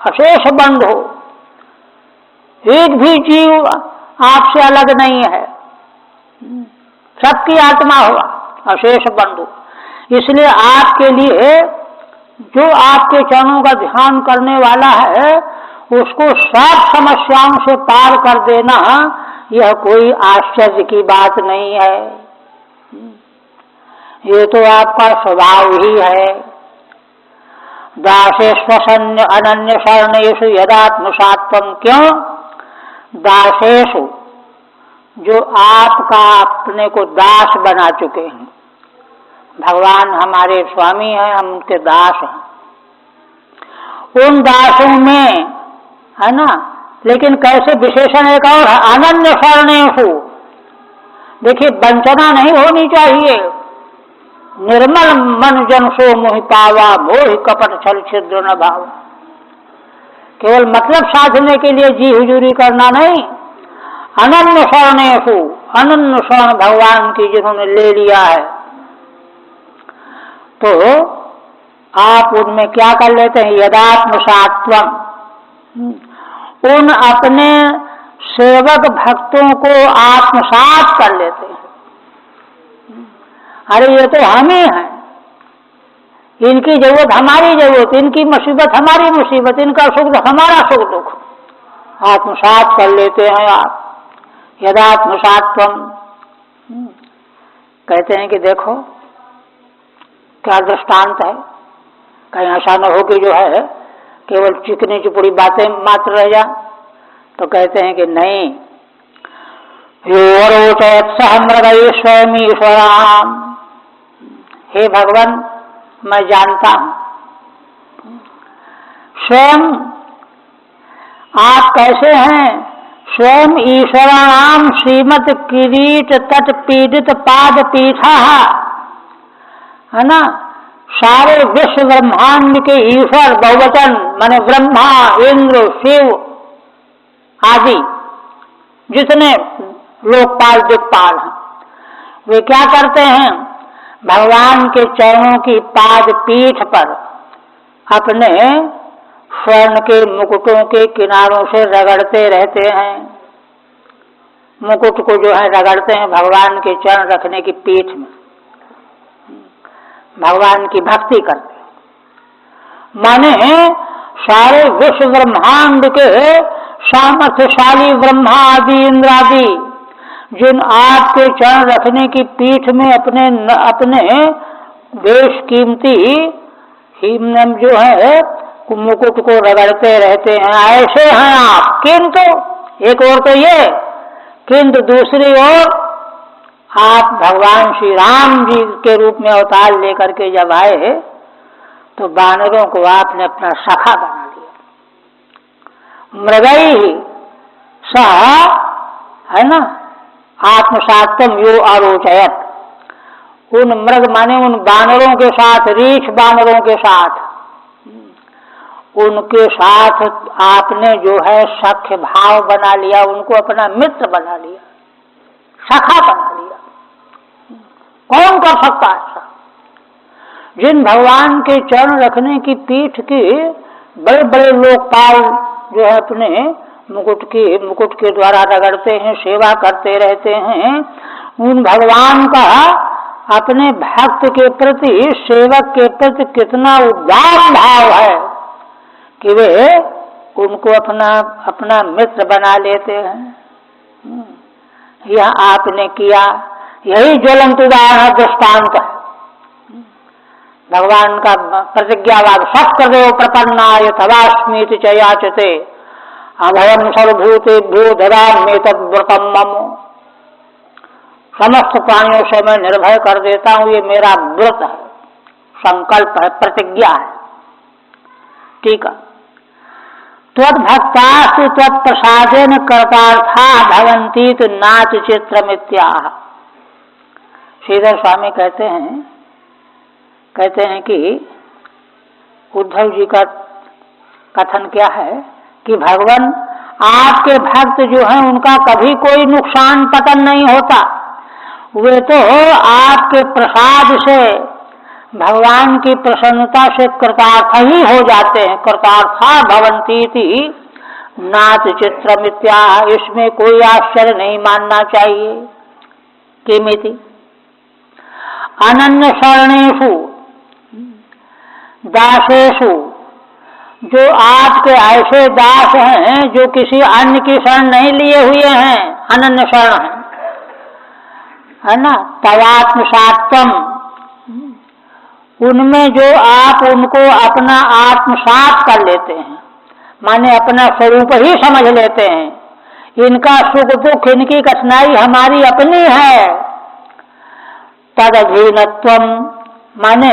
Speaker 1: अशेष बंधु हो, एक भी जीव आपसे अलग नहीं है, सबकी आत्मा हुआ, अशेष बंधु। इसलिए आपके लिए जो आपके चरणों का ध्यान करने वाला है, उसको सब समस्याओं से पार कर देना, यह कोई आश्चर्य की बात नहीं है। ये तो आपका स्वभाव ही है। दासेष्वसन्य अनन्य शरणेषु यदात्मसात्वं। क्यों? दासेषु, जो आपका अपने को दास बना चुके हैं। भगवान हमारे स्वामी हैं, हम उनके दास हैं। उन दासों में है ना, लेकिन कैसे विशेषण एक और है, अनन्य शरणेषु। देखिए, वंचना नहीं होनी चाहिए। निर्मल मन जन सो मोहि पावा, मोहि कपट छल छिद्र न भाव। केवल मतलब साधने के लिए जी हुजूरी करना नहीं, अनन्य शरणेषु, अनन्य शरण भगवान की जिन्होंने ले लिया है, तो आप उनमें क्या कर लेते हैं? यदात्मसात्वं, उन अपने सेवक भक्तों को आत्मसात कर लेते हैं। अरे ये तो हम ही हैं, इनकी जरूरत हमारी जरूरत, इनकी मुसीबत हमारी मुसीबत, इनका सुख हमारा सुख दुख, आत्मसात कर लेते हैं आप। यदात्मसात्वं। कहते हैं कि देखो क्या दृष्टांत है, कहीं ऐसा न हो कि जो है केवल चिकनी चुपड़ी बातें मात्र रह जा। तो कहते हैं कि नहीं, योरोचयत् सह मृगये स्वयं ईश्वराम। हे भगवान, मैं जानता हूं स्वयं आप कैसे हैं। स्वयं ईश्वराणाम श्रीमत किरीट तट पीडित पाद पीठा, है ना, सारे विश्व ब्रह्मांड के ईश्वर बहुवचन माने ब्रह्मा, इंद्र, शिव आदि जितने लोकपाल दिक्पाल हैं, वे क्या करते हैं? भगवान के चरणों की पाद पीठ पर अपने स्वर्ण के मुकुटों के किनारों से रगड़ते रहते हैं। मुकुट को जो है रगड़ते हैं भगवान के चरण रखने की पीठ में, भगवान की भक्ति करते हैं। माने सारे विश्व ब्रह्मांड के सामर्थ्यशाली ब्रह्मा आदि, इंद्र आदि, जिन आपके चरण रखने की पीठ में अपने बेशकीमती हिम जो है मुकुट को रगड़ते रहते हैं, ऐसे हैं आप। किंतु एक ओर तो ये, किंतु दूसरी ओर आप भगवान श्री राम जी के रूप में अवतार लेकर के जब आए तो वानरों को आपने अपना सखा बना लिया। मृगई सह, है ना, आत्मसात्म यो आरोचयत, उन मृग माने उन वानरों के साथ, रीछ वानरों के साथ, उनके साथ आपने जो है सख्य भाव बना लिया, उनको अपना मित्र बना लिया, सखा बना लिया। कौन कर सकता है ऐसा? जिन भगवान के चरण रखने की पीठ की बड़े बड़े लोकपाल जो है अपने मुकुट के द्वारा रगड़ते हैं, सेवा करते रहते हैं, उन भगवान का अपने भक्त के प्रति, सेवक के प्रति कितना उदार भाव है कि वे उनको अपना मित्र बना लेते हैं। यह आपने किया, यही ज्वलंत उदाहरण दृष्टांत है भगवान का प्रतिज्ञावाद। शस्त्रदेव प्रपन्नाय तवास्मीति च याचते अभयम सर्वभूतेभ्यो ददामि तद्व्रतम मम। समस्त प्राणियों से मैं निर्भय कर देता हूं, ये मेरा व्रत है, संकल्प है, प्रतिज्ञा है। ठीक है। त्वद्भक्तास्तु त्वत्प्रसादेन कर्तार्था भवन्ति तो नाच चित्रमित्याह। श्रीधर स्वामी कहते हैं कि उद्धव जी का कथन क्या है कि भगवान आपके भक्त जो हैं उनका कभी कोई नुकसान पतन नहीं होता, वे तो आपके प्रसाद से, भगवान की प्रसन्नता से कृतार्थ ही हो जाते हैं। कृतार्था भवन्तीति नाच चित्रमित्या, इसमें कोई आश्चर्य नहीं मानना चाहिए। किमिति अनन्य शरणेषु दासेषु, जो आपके ऐसे दास हैं जो किसी अन्य की शरण नहीं लिए हुए हैं, अनन्य शरण है ना, तवात्मसात्म, उनमें जो आप उनको अपना आत्मसात कर लेते हैं, माने अपना स्वरूप ही समझ लेते हैं। इनका सुख दुख, इनकी कठिनाई हमारी अपनी है। तद अधीनत्वम, माने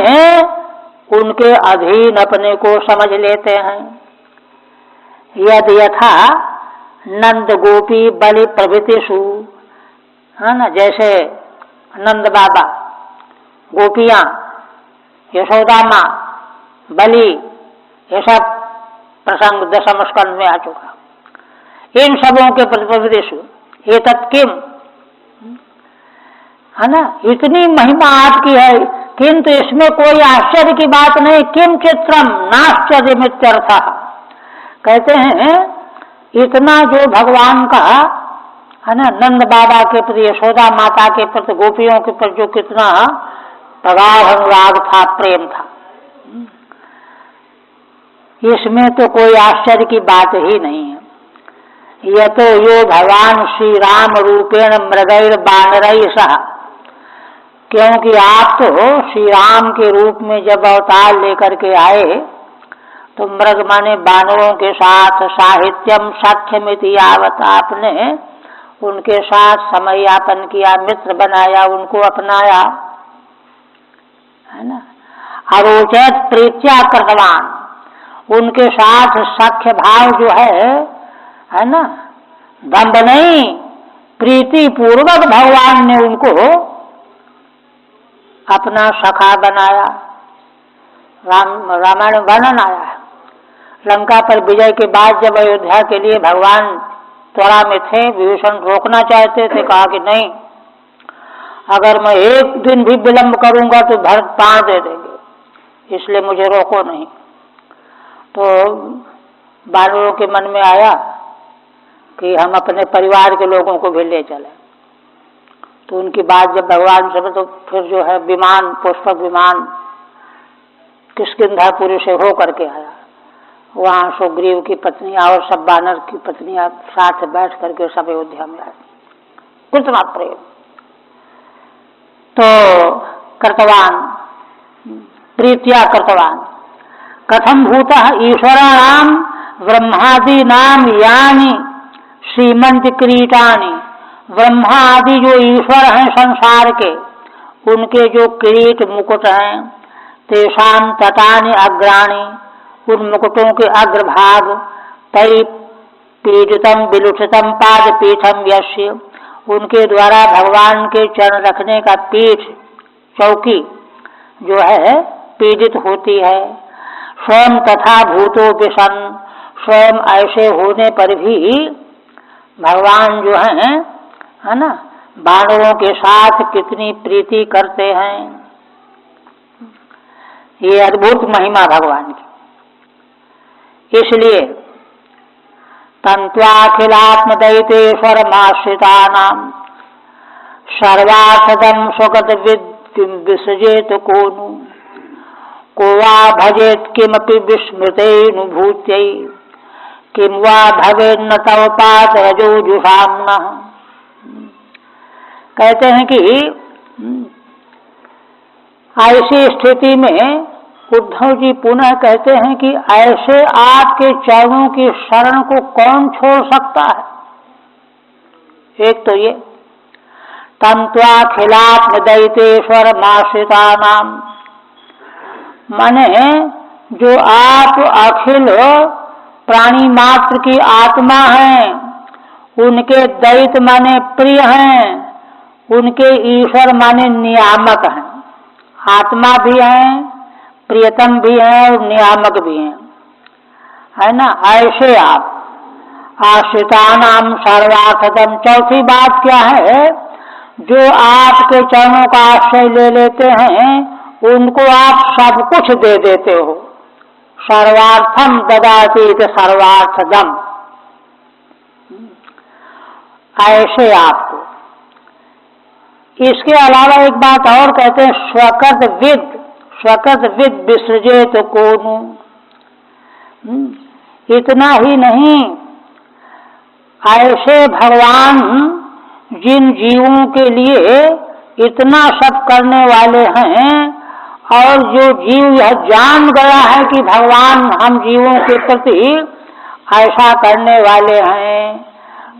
Speaker 1: उनके अधीन अपने को समझ लेते हैं। यद यथा नंद गोपी बलि प्रभृतिषु, है ना, जैसे नंद बाबा, गोपियां, यशोदा माँ, बलि, ये सब प्रसंग दशम स्कंध में आ चुका। इन सबों के प्रतिपदेशु ये तत्किम, है ना, इतनी महिमा आपकी है, किंतु इसमें कोई आश्चर्य की बात नहीं। किम चित्रम नाश्चर्य मित्यर्थ, कहते हैं इतना जो भगवान का, है ना, नंद बाबा के प्रति, यशोदा माता के प्रति, गोपियों के प्रति जो कितना प्रगाढ़ अनुराग था, प्रेम था, इसमें तो कोई आश्चर्य की बात ही नहीं है। यह तो यो भगवान श्री राम रूपेण मृगैर बानरैः सह, क्योंकि आप तो श्री राम के रूप में जब अवतार लेकर के आए तो मृग माने बानरों के साथ साहित्यम सख्यमिति यावत, आपने उनके साथ समय यापन किया, मित्र बनाया, उनको अपनाया, है ना। अरोचयत प्रीत्या कृतवान, उनके साथ सख्य भाव जो है ना, दंभ नहीं, प्रीति पूर्वक भगवान ने उनको अपना सखा बनाया। रामायण वर्णन आया है, लंका पर विजय के बाद जब अयोध्या के लिए भगवान त्वरा में थे, विभीषण रोकना चाहते थे, कहा कि नहीं, अगर मैं एक दिन भी विलंब करूंगा तो भरत प्राण दे देंगे, इसलिए मुझे रोको नहीं। तो वानरों के मन में आया कि हम अपने परिवार के लोगों को भी ले चले। तो उनकी बात जब भगवान से, तो फिर जो है विमान, पुष्पक विमान किष्किंधापुरी से हो करके आया। वहाँ सुग्रीव की पत्नियां और सब वानर की पत्नियां साथ बैठ करके सब अयोध्या में आए। कितना प्रेम! तो कर्तवान, प्रीत्या कर्तवान, कथम भूतः ईश्वराणाम ब्रह्मादि नाम यानी श्रीमंत किरीटानि, ब्रह्मा आदि जो ईश्वर हैं संसार के, उनके जो किरीट मुकुट हैं, तेषां तटानि अग्राणि, उन मुकुटों के अग्रभाग, तै पीडितम विलुठितम पाद पीठम यस्य, उनके द्वारा भगवान के चरण रखने का पीठ चौकी जो है पीड़ित होती है। स्वयं तथा भूतो विषम, स्वयं ऐसे होने पर भी भगवान जो है ना, बानरों के साथ कितनी प्रीति करते हैं। ये अद्भुत महिमा भगवान की। इसलिए तंत्वाखिलात्म दैतेश्वरमाश्रितानां सर्वार्थदम स्वगत विसृजेत कोनु, को वा भजेत किमपि विस्मृतेनुभूत्यै, किम वा भवेन्न तव पात रजो जुषाम्नः। कहते हैं कि ऐसी स्थिति में उद्धव जी पुनः कहते हैं कि ऐसे आपके चरणों की शरण को कौन छोड़ सकता है। एक तो ये तंत्वाखिलात्म दैतेश्वर माश्रितानाम, माने जो आप अखिल प्राणी मात्र की आत्मा हैं, उनके दैत माने प्रिय हैं, उनके ईश्वर माने नियामक हैं। आत्मा भी हैं, प्रियतम भी हैं और नियामक भी हैं, है ना। ऐसे आप आश्रितानाम सर्वार्थदम। चौथी बात क्या है, जो आपके चरणों का आश्रय ले लेते हैं उनको आप सब कुछ दे देते हो। सर्वार्थम ददातीत सर्वार्थदम, ऐसे आपको। इसके अलावा एक बात और कहते हैं, स्वकृत विद विसृजेत कोनु। इतना ही नहीं, ऐसे भगवान जिन जीवों के लिए इतना सब करने वाले हैं, और जो जीव यह जान गया है कि भगवान हम जीवों के प्रति ऐसा करने वाले हैं,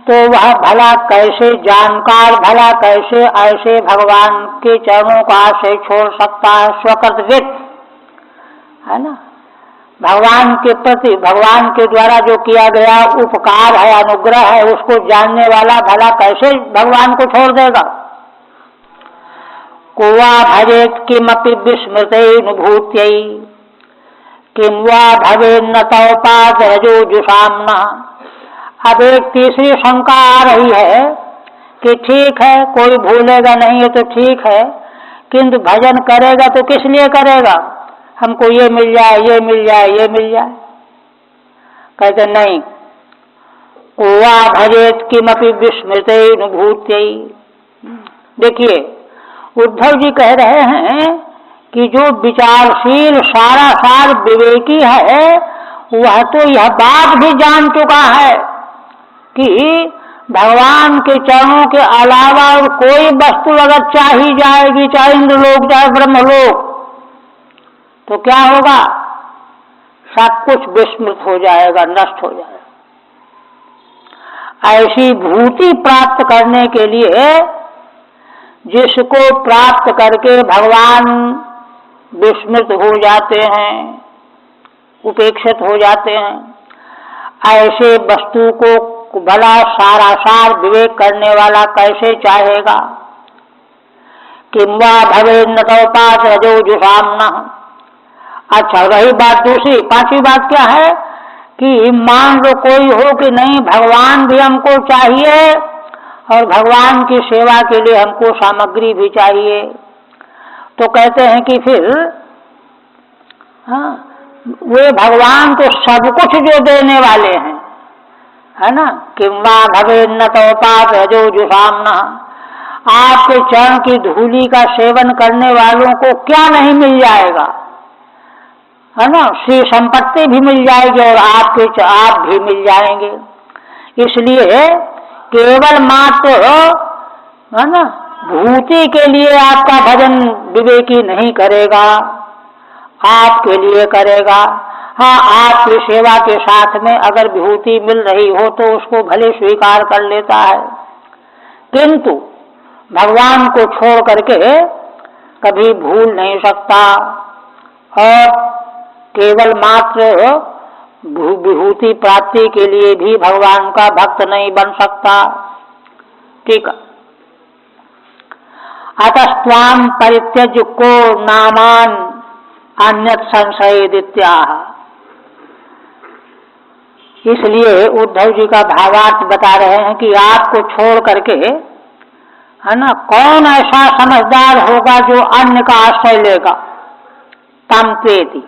Speaker 1: तो वह भला कैसे जानकार, भला कैसे ऐसे भगवान के चरणों का आश्रय छोड़ सकता है। स्वकृतविद, है ना। भगवान के प्रति, भगवान के द्वारा जो किया गया उपकार है, अनुग्रह है, उसको जानने वाला भला कैसे भगवान को छोड़ देगा। को वा भजेत किमपि विस्मृतेनुभूत्यै, किम वा भवेन्न तव पाद रजो जुषाम्नः। अब एक तीसरी शंका आ रही है कि ठीक है, कोई भूलेगा नहीं है तो ठीक है, किंतु भजन करेगा तो किस लिए करेगा, हमको ये मिल जाए, ये मिल जाए, ये मिल जाए। कहते नहीं, कोवा भजेत किमपि विस्मृतेनुभूत्यै। देखिए, उद्धव जी कह रहे हैं कि जो विचारशील सारा सार विवेकी है, वह तो यह बात भी जान चुका है कि भगवान के चरणों के अलावा और कोई वस्तु अगर चाही जाएगी, चाहे इंद्रलोक चाहे ब्रह्मलोक, तो क्या होगा, सब कुछ विस्मृत हो जाएगा, नष्ट हो जाएगा। ऐसी भूति प्राप्त करने के लिए, जिसको प्राप्त करके भगवान विस्मृत हो जाते हैं, उपेक्षित हो जाते हैं, ऐसे वस्तु को भला सारासार विवेक करने वाला कैसे चाहेगा। किम वा भवेन्न तव पाद रजो जुषाम्नः। अच्छा, रही बात दूसरी, पांचवी बात क्या है कि मान लो कोई हो कि नहीं, भगवान भी हमको चाहिए और भगवान की सेवा के लिए हमको सामग्री भी चाहिए, तो कहते हैं कि फिर वे भगवान तो सब कुछ जो देने वाले हैं, है ना। किम वा भवेन्न तव पाद रजो जुषाम्नः। आपके चरण की धूलि का सेवन करने वालों को क्या नहीं मिल जाएगा, है ना। श्री संपत्ति भी मिल जाएगी और आप भी मिल जाएंगे। इसलिए केवल मात्र, है ना, भूति के लिए आपका भजन विवेकी नहीं करेगा, आपके लिए करेगा। हाँ, आपकी सेवा के साथ में अगर विभूति मिल रही हो तो उसको भले स्वीकार कर लेता है, किंतु भगवान को छोड़ करके कभी भूल नहीं सकता और केवल मात्र विभूति प्राप्ति के लिए भी भगवान का भक्त नहीं बन सकता। ठीक। अतस्त्वाम परित्यज्य को नामान अन्यत् संशयेदित्याह। इसलिए उद्धव जी का भावार्थ बता रहे हैं कि आपको छोड़ करके, है ना, कौन ऐसा समझदार होगा जो अन्य का आश्रय लेगा। तम त्वेति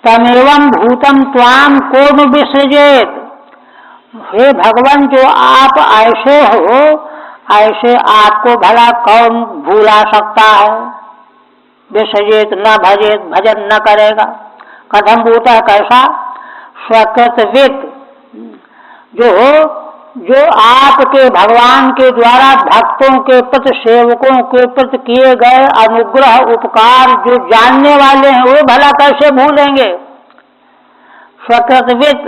Speaker 1: तमेवं भूतम त्वाम कौन विसृजेत। हे भगवान, जो आप ऐसे हो, ऐसे आपको भला कौन भूला सकता है। विसृजेत न भजेत, भजन न करेगा। कथम भूता, कैसा, स्वकृतवित, जो आपके भगवान के द्वारा भक्तों के प्रति, सेवकों के प्रति किए गए अनुग्रह उपकार जो जानने वाले हैं, वो भला कैसे भूलेंगे। स्वकृतवित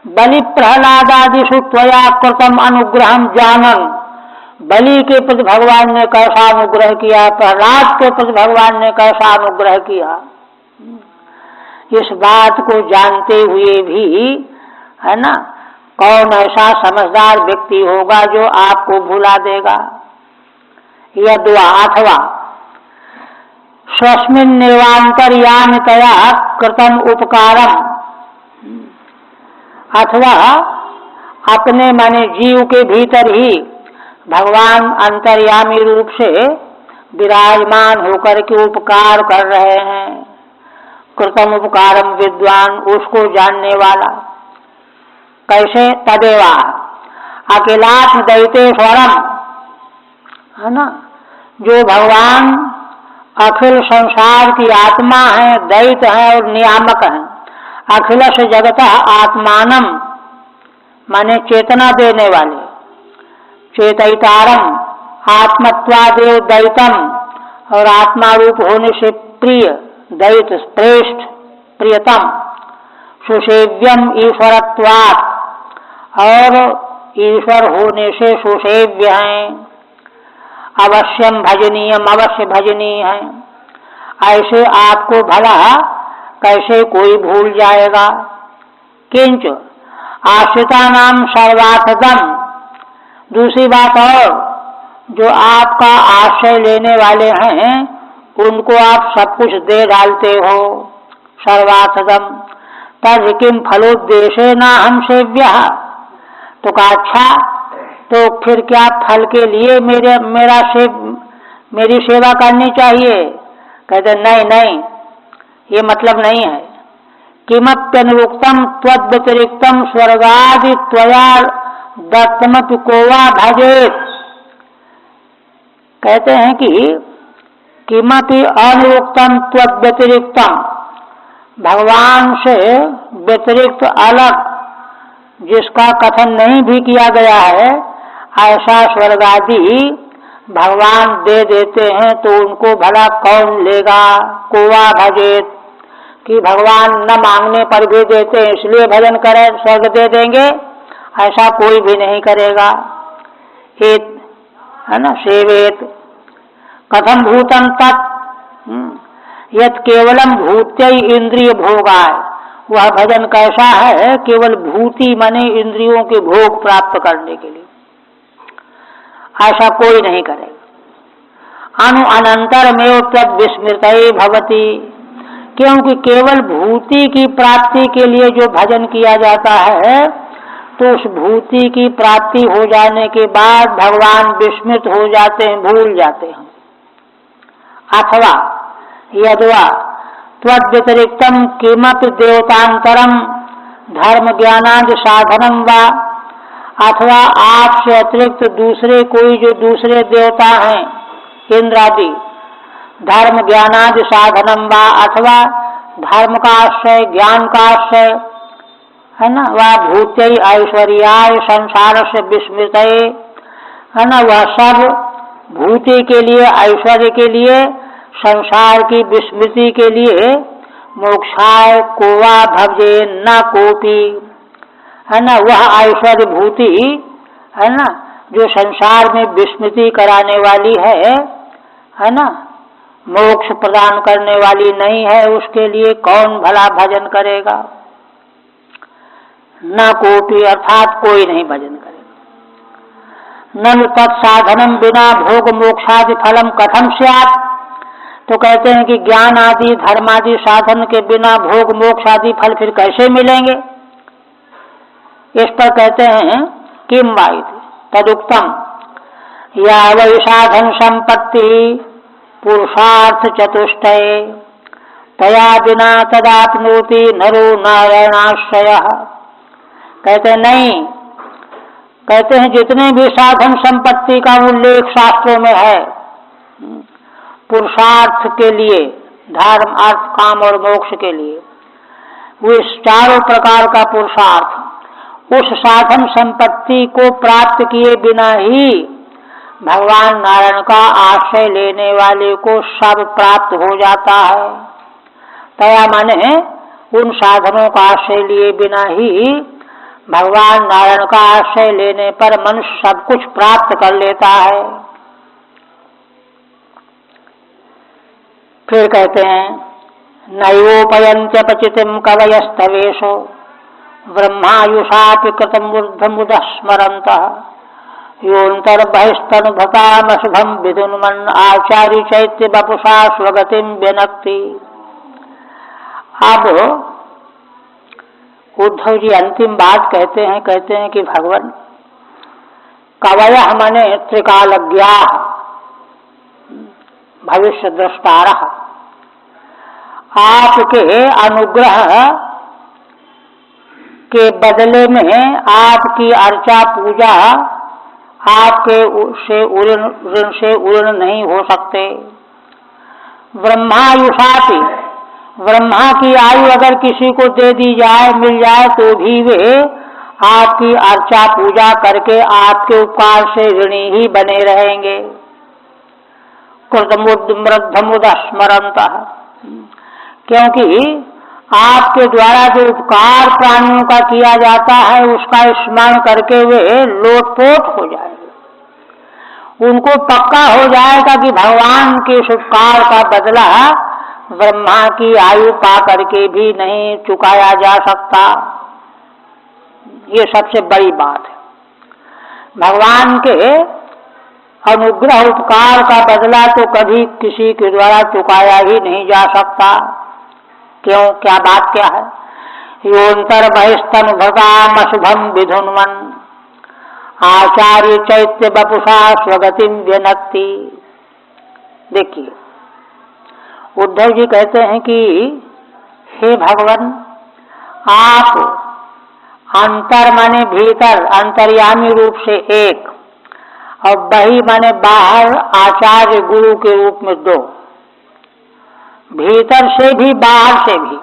Speaker 1: बलि प्रहलादादिषु त्वया कृतम अनुग्रहम जानन। बलि के प्रति भगवान ने कैसा अनुग्रह किया, प्रहलाद के प्रति भगवान ने कैसा अनुग्रह किया, इस बात को जानते हुए भी, है ना, कौन ऐसा समझदार व्यक्ति होगा जो आपको भुला देगा। यद्वा अथवा स्वस्मिन् निर्वान्तर्यामितया कृतम उपकारम, अथवा अपने माने जीव के भीतर ही भगवान अंतर्यामी रूप से विराजमान होकर के उपकार कर रहे हैं। कृतम उपकारम विद्वान, उसको जानने वाला। कैसे, तदेवा अखिलात्म दैतेश्वरम, है ना, जो भगवान अखिल संसार की आत्मा है, दैत है और नियामक है। अखिलश जगत आत्मानम माने चेतना देने वाले, चेतैतारम आत्मत्वादेव दैतम, और आत्मा रूप होने से प्रिय, दैत श्रेष्ठ प्रियतम। सुसेव्यम ईश्वरत्वात्, और ईश्वर होने से सुसेव्य हैं। अवश्यम भजनीयम, अवश्य भजनीय है। ऐसे आपको भला कैसे कोई भूल जाएगा। किंच आश्रिता नाम सर्वार्थदम, दूसरी बात और, जो आपका आश्रय लेने वाले हैं उनको आप सब कुछ दे डालते हो। सर्वार्थदम तद किम फलोद्देशे न हम सेव्य, तो कहा अच्छा, तो फिर क्या फल के लिए मेरी सेवा करनी चाहिए। कहते नहीं नहीं, ये मतलब नहीं है। किमप्यनुक्तम त्वद्व्यतिरिक्तम स्वर्गादि त्वया दत्तमपि कोवा भजेत। कहते हैं कि किमपि अनुक्तम त्वद्व्यतिरिक्तम, भगवान से व्यतिरिक्त अलग जिसका कथन नहीं भी किया गया है, ऐसा स्वर्गादि भगवान दे देते हैं तो उनको भला कौन लेगा। कोवा भजेत, कि भगवान न मांगने पर भी देते हैं इसलिए भजन करें, स्वर्ग दे देंगे, ऐसा कोई भी नहीं करेगा। हित, है ना, सेवेत कथम भूतम तत् यत केवलम भूत्यै इंद्रिय भोगाय। वह भजन कैसा है, केवल भूति माने इंद्रियों के भोग प्राप्त करने के लिए, ऐसा कोई नहीं करेगा। अनु अनंतर में तद विस्मृत भवती, क्योंकि केवल भूति की प्राप्ति के लिए जो भजन किया जाता है, तो उस भूति की प्राप्ति हो जाने के बाद भगवान विस्मृत हो जाते हैं, भूल जाते हैं। अथवा यद्वा त्वद्व्यतिरिक्तम किमपि देवतांतरम धर्म ज्ञानादि साधनम वा, अथवा आपसे अतिरिक्त दूसरे कोई जो दूसरे देवता हैं इंद्रादि, धर्म ज्ञानादि साधनम वा, अथवा धर्म का आश्रय, ज्ञान का आश्रय, है ना, वह भूत्यै ऐश्वर्याय संसार से विस्मृत, है ना, वह सब भूति के लिए, ऐश्वर्य के लिए, संसार की विस्मृति के लिए मोक्षाय कोवा भजे न कोपी, है ना, वह ऐश्वर्य भूति है ना जो संसार में विस्मृति कराने वाली है ना, मोक्ष प्रदान करने वाली नहीं है, उसके लिए कौन भला भजन करेगा। न कोपी अर्थात कोई नहीं भजन करेगा। ननु तत्साधनम बिना भोग मोक्षादि फलम कथम स्यात्, तो कहते हैं कि ज्ञान आदि धर्मादि साधन के बिना भोग मोक्ष आदि फल फिर कैसे मिलेंगे। इस पर कहते हैं किम वाई तदुक्तम या वै साधन संपत्ति पुरुषार्थ चतुष्टय तया बिना तदाप्नोति नरो नारायणाश्रय। कहते नहीं, कहते हैं जितने भी साधन संपत्ति का उल्लेख शास्त्रों में है पुरुषार्थ के लिए, धर्म अर्थ काम और मोक्ष के लिए, वो चारों प्रकार का पुरुषार्थ उस साधन संपत्ति को प्राप्त किए बिना ही भगवान नारायण का आश्रय लेने वाले को सब प्राप्त हो जाता है। तया माने उन साधनों का आश्रय लिए बिना ही भगवान नारायण का आश्रय लेने पर मनुष्य सब कुछ प्राप्त कर लेता है। फिर कहते हैं नैवोपयन्त्यपचितिं कवयस्तवेशो ब्रह्मायुषापि कृतं बुद्धमुदः स्मरन्तः योऽन्तर्बहिस्तनुभृतामशुभं विदुन्मन् आचार्य चैत्य वपुषा स्वगतिं व्यनक्ति। अब उद्धव जी अंतिम बात कहते हैं कि भगवान कवयः माने त्रिकालज्ञाः भविष्य द्रष्टारः, आपके अनुग्रह के बदले में आपकी अर्चा पूजा आपके ऋण से उर्ण नहीं हो सकते। ब्रह्मायुषापि, ब्रह्मा की आयु अगर किसी को दे दी जाए, मिल जाए, तो भी वे आपकी अर्चा पूजा करके आपके उपकार से ऋणी ही बने रहेंगे। कृतमुद स्मरन्तः, क्योंकि आपके द्वारा जो उपकार प्राणियों का किया जाता है उसका स्मरण करके वे लोटपोट हो जाएंगे। उनको पक्का हो जाएगा कि भगवान के उपकार का बदला ब्रह्मा की आयु पा करके भी नहीं चुकाया जा सकता। ये सबसे बड़ी बात है। भगवान के अनुग्रह उपकार का बदला तो कभी किसी के द्वारा चुकाया ही नहीं जा सकता। क्यों, क्या बात क्या है। योऽन्तर्बहिस्तनुभृताम् अशुभं विधुन्वन् आचार्य चैत्य वपुषा स्वगतिं व्यनक्ति। देखिए उद्धव जी कहते हैं कि हे भगवान, आप अंतर माने भीतर अंतर्यामी रूप से एक, और बही माने बाहर आचार्य गुरु के रूप में दो, भीतर से भी बाहर से भी।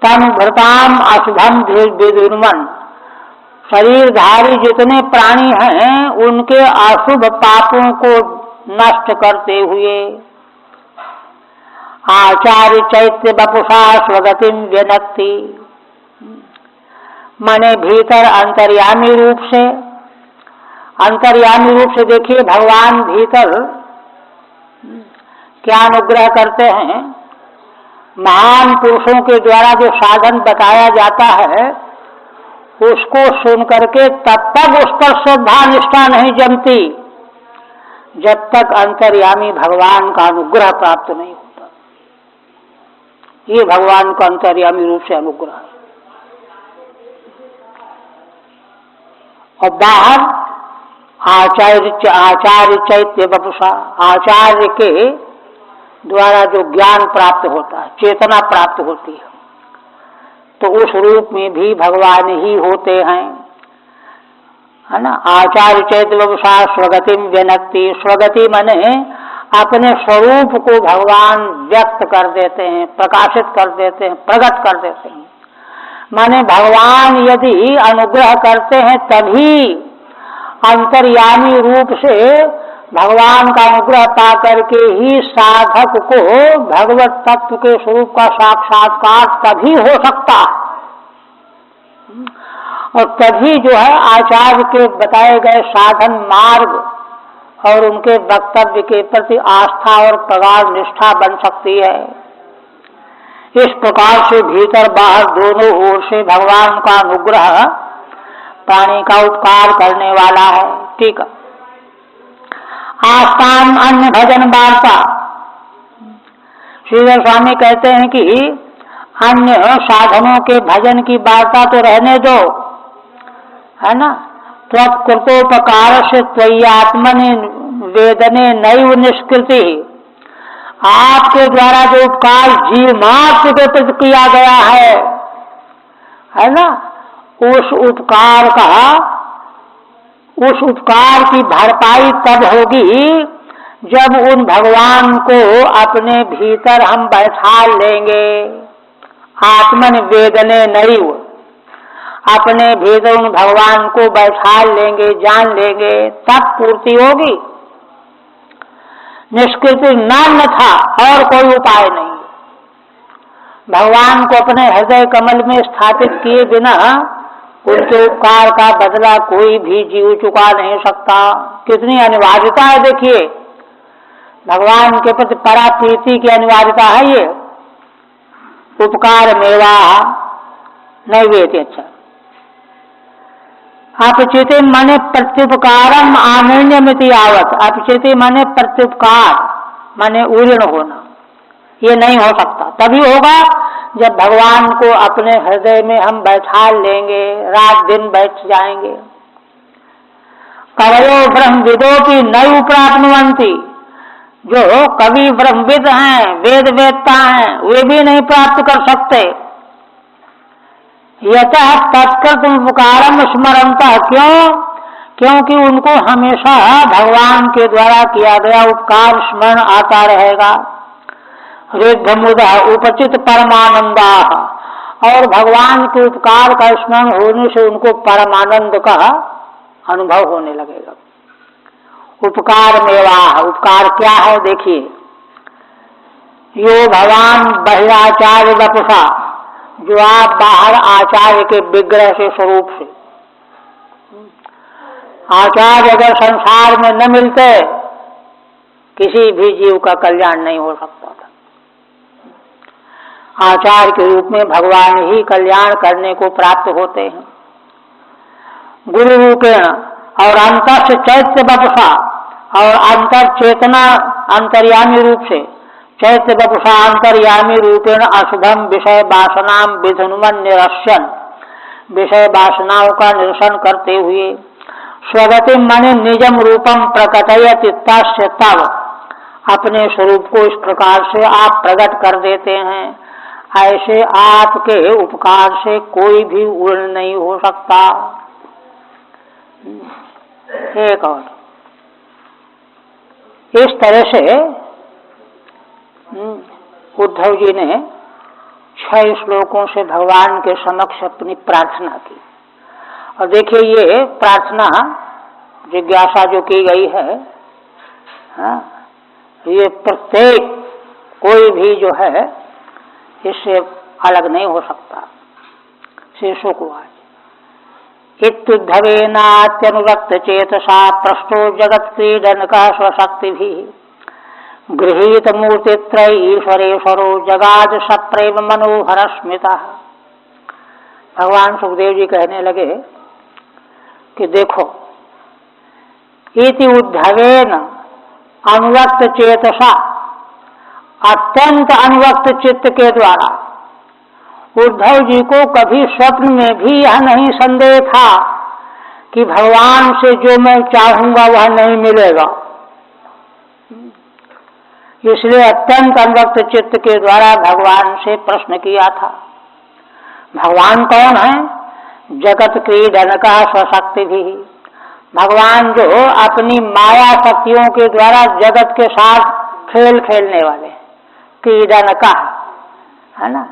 Speaker 1: तम भृताम अशुभम विदुर्मन, शरीरधारी जितने प्राणी हैं उनके अशुभ पापों को नष्ट करते हुए आचार्य चैत्य वपुषा स्वगतिम व्यनक्ति, माने भीतर अंतर्यामी रूप से। अंतर्यामी रूप से देखिए भगवान भीतर क्या अनुग्रह करते हैं। महान पुरुषों के द्वारा जो साधन बताया जाता है उसको सुन करके तब तक उस पर श्रद्धा निष्ठा नहीं जमती जब तक अंतर्यामी भगवान का अनुग्रह प्राप्त नहीं होता। ये भगवान का अंतर्यामी रूप से अनुग्रह है। और बाहर आचार्य चैत्य वपुषा, आचार्य के द्वारा जो ज्ञान प्राप्त होता है, चेतना प्राप्त होती है, तो उस रूप में भी भगवान ही होते हैं, है ना। आचार्य चैत्य वपुषा स्वगतिम व्यनक्ति, स्वगति माने अपने स्वरूप को भगवान व्यक्त कर देते हैं, प्रकाशित कर देते हैं, प्रकट कर देते हैं। माने भगवान यदि अनुग्रह करते हैं तभी अंतर्यामी रूप से भगवान का अनुग्रह पा करके ही साधक को भगवत तत्व के स्वरूप का साक्षात्कार तभी हो सकता है, और तभी जो है आचार्य के बताए गए साधन मार्ग और उनके वक्तव्य के प्रति आस्था और प्रगाढ़ निष्ठा बन सकती है। इस प्रकार से भीतर बाहर दोनों ओर से भगवान का अनुग्रह प्राणी का उपकार करने वाला है। ठीक है। आस्थान अन्य भजन वार्ता, श्रीधर स्वामी कहते हैं कि अन्य साधनों के भजन की वार्ता तो रहने दो, है ना। त्वत्कृतोपकार से त्वय्यात्मनि वेदने नैव निष्कृति, आपके द्वारा जो उपकार जीव मात्र के प्रति किया गया है ना, उस उपकार की भरपाई तब होगी जब उन भगवान को अपने भीतर हम बैठा लेंगे। आत्मन वेदने नैव, अपने भीतर उन भगवान को बैठा लेंगे, जान लेंगे, तब पूर्ति होगी। निष्कृति नाम था और कोई उपाय नहीं। भगवान को अपने हृदय कमल में स्थापित किए बिना उनके उपकार का बदला कोई भी जीव चुका नहीं सकता। कितनी अनिवार्यता है, देखिए, भगवान के प्रति परा प्रीति की अनिवार्यता है ये। उपकार मेवा नैवेद्य। अच्छा, अपचिति माने प्रत्युपकारम आनन्यमिति आवत। अपचिति माने प्रत्युपकार माने उऋण होना, ये नहीं हो सकता। तभी होगा जब भगवान को अपने हृदय में हम बैठा लेंगे, रात दिन बैठ जाएंगे। कवयो ब्रह्मविदो की नैव प्राप्नुवन्ति, जो कवि ब्रह्मविद हैं, वेद वेदता हैं, वे भी नहीं प्राप्त कर सकते। यतः तत्कृत उपकारम स्मरन्तः, क्योंकि उनको हमेशा भगवान के द्वारा किया गया उपकार स्मरण आता रहेगा। रिद्धमुदा उपचित परमानंदा, और भगवान के उपकार का स्मरण होने से उनको परमानंद का अनुभव होने लगेगा। उपकार मेवा, उपकार क्या है देखिए। यो भगवान बहिराचार्य वपुषा, जो आप बाहर आचार्य के विग्रह से स्वरूप से, आचार्य अगर संसार में न मिलते किसी भी जीव का कल्याण नहीं हो सकता था। आचार्य के रूप में भगवान ही कल्याण करने को प्राप्त होते हैं। गुरु रूपेण और अंतर से चैत्य वपुषा, और अंतर चेतना अंतर्यामी रूप से, चैत्य वपुषा अंतर्यामी रूपेण अशुभम विषय वासनाम विधुन्वन निरस्यन, विषय वासनाओं का निरसन करते हुए स्वगति माने निजम रूपम प्रकटयति तस्य तव, अपने स्वरूप को इस प्रकार से आप प्रकट कर देते हैं। ऐसे आपके उपकार से कोई भी उड़ नहीं हो सकता। एक और इस तरह से उद्धव जी ने 6 श्लोकों से भगवान के समक्ष अपनी प्रार्थना की। और देखिए, ये प्रार्थना जिज्ञासा जो की गई है, ये प्रत्येक कोई भी जो है इससे अलग नहीं हो सकता। शीर्षों को आज इत्युद्धवेनात्यनुरक्त चेतसा पृष्ठो जगत क्रीडन का स्वशक्ति भी गृहीत मूर्तित्रय ईश्वरेश्वरो जगाद सप्रेम मनोहर स्मिता। भगवान सुखदेव जी कहने लगे कि देखो, इति उद्धवेन अनुरक्त चेतसा, अत्यंत अनुरक्त चित्त के द्वारा उद्धव जी को कभी स्वप्न में भी यह नहीं संदेह था कि भगवान से जो मैं चाहूंगा वह नहीं मिलेगा। इसलिए अत्यंत अनुरक्त चित्त के द्वारा भगवान से प्रश्न किया था। भगवान कौन है? जगत क्रीडन का स्वशक्ति भी, भगवान जो अपनी माया शक्तियों के द्वारा जगत के साथ खेल खेलने वाले, क्रीडन का, है ना,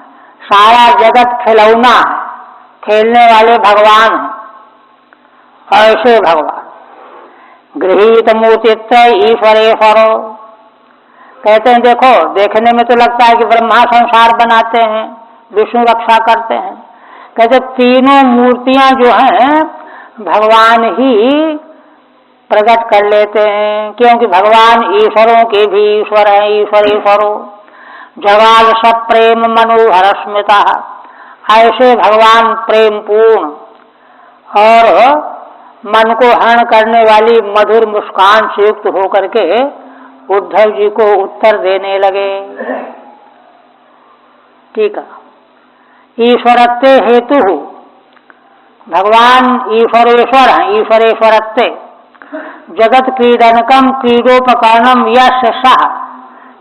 Speaker 1: सारा जगत खिलौना है, खेलने वाले भगवान हैं। ऐसे भगवान गृहीत मूर्तित्व ईश्वरेश्वरो। कहते हैं देखो, देखने में तो लगता है कि ब्रह्मा संसार बनाते हैं, विष्णु रक्षा करते हैं। कहते तीनों मूर्तियां जो हैं भगवान ही प्रकट कर लेते हैं, क्योंकि भगवान ईश्वरों के भी ईश्वर हैं, ईश्वरेश्वरो। जगाल सब प्रेम मनोहर स्मिता, ऐसे भगवान प्रेम पूर्ण और मन को हरण करने वाली मधुर मुस्कान से युक्त होकर के उद्धव जी को उत्तर देने लगे। ठीक है। ईश्वरत्व हेतु, भगवान ईश्वरेश्वर हैं, ईश्वरेश्वरत्व जगत क्रीडनकम क्रीडोपकरणम यश सह,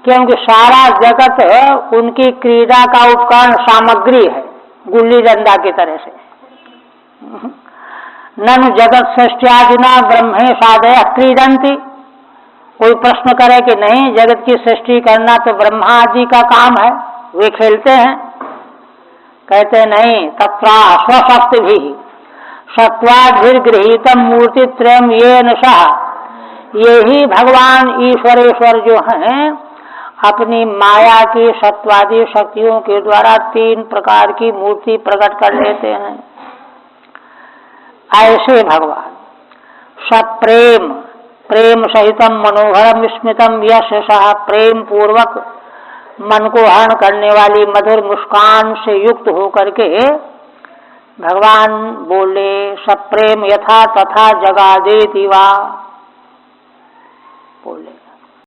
Speaker 1: क्योंकि सारा जगत उनकी क्रीड़ा का उपकरण सामग्री है, गुल्ली डंडा की तरह से। ननु जगत सृष्टियादिना ब्रह्मे साधय क्रीडंती। कोई प्रश्न करे कि नहीं, जगत की सृष्टि करना तो ब्रह्मा जी का काम है, वे खेलते हैं। कहते नहीं, तत्रा स्वशक्ति भी सत्वाभिर्गृहीतम मूर्ति त्रयम येन सह। यही भगवान ईश्वरेश्वर जो हैं अपनी माया की सत्वादी शक्तियों के द्वारा 3 प्रकार की मूर्ति प्रकट कर लेते हैं। ऐसे भगवान सप्रेम, प्रेम सहितम मनोहरम स्मितम यश सह, प्रेम पूर्वक मन को हरण करने वाली मधुर मुस्कान से युक्त होकर के भगवान बोले, सप्रेम यथा तथा जगादेति वा, बोले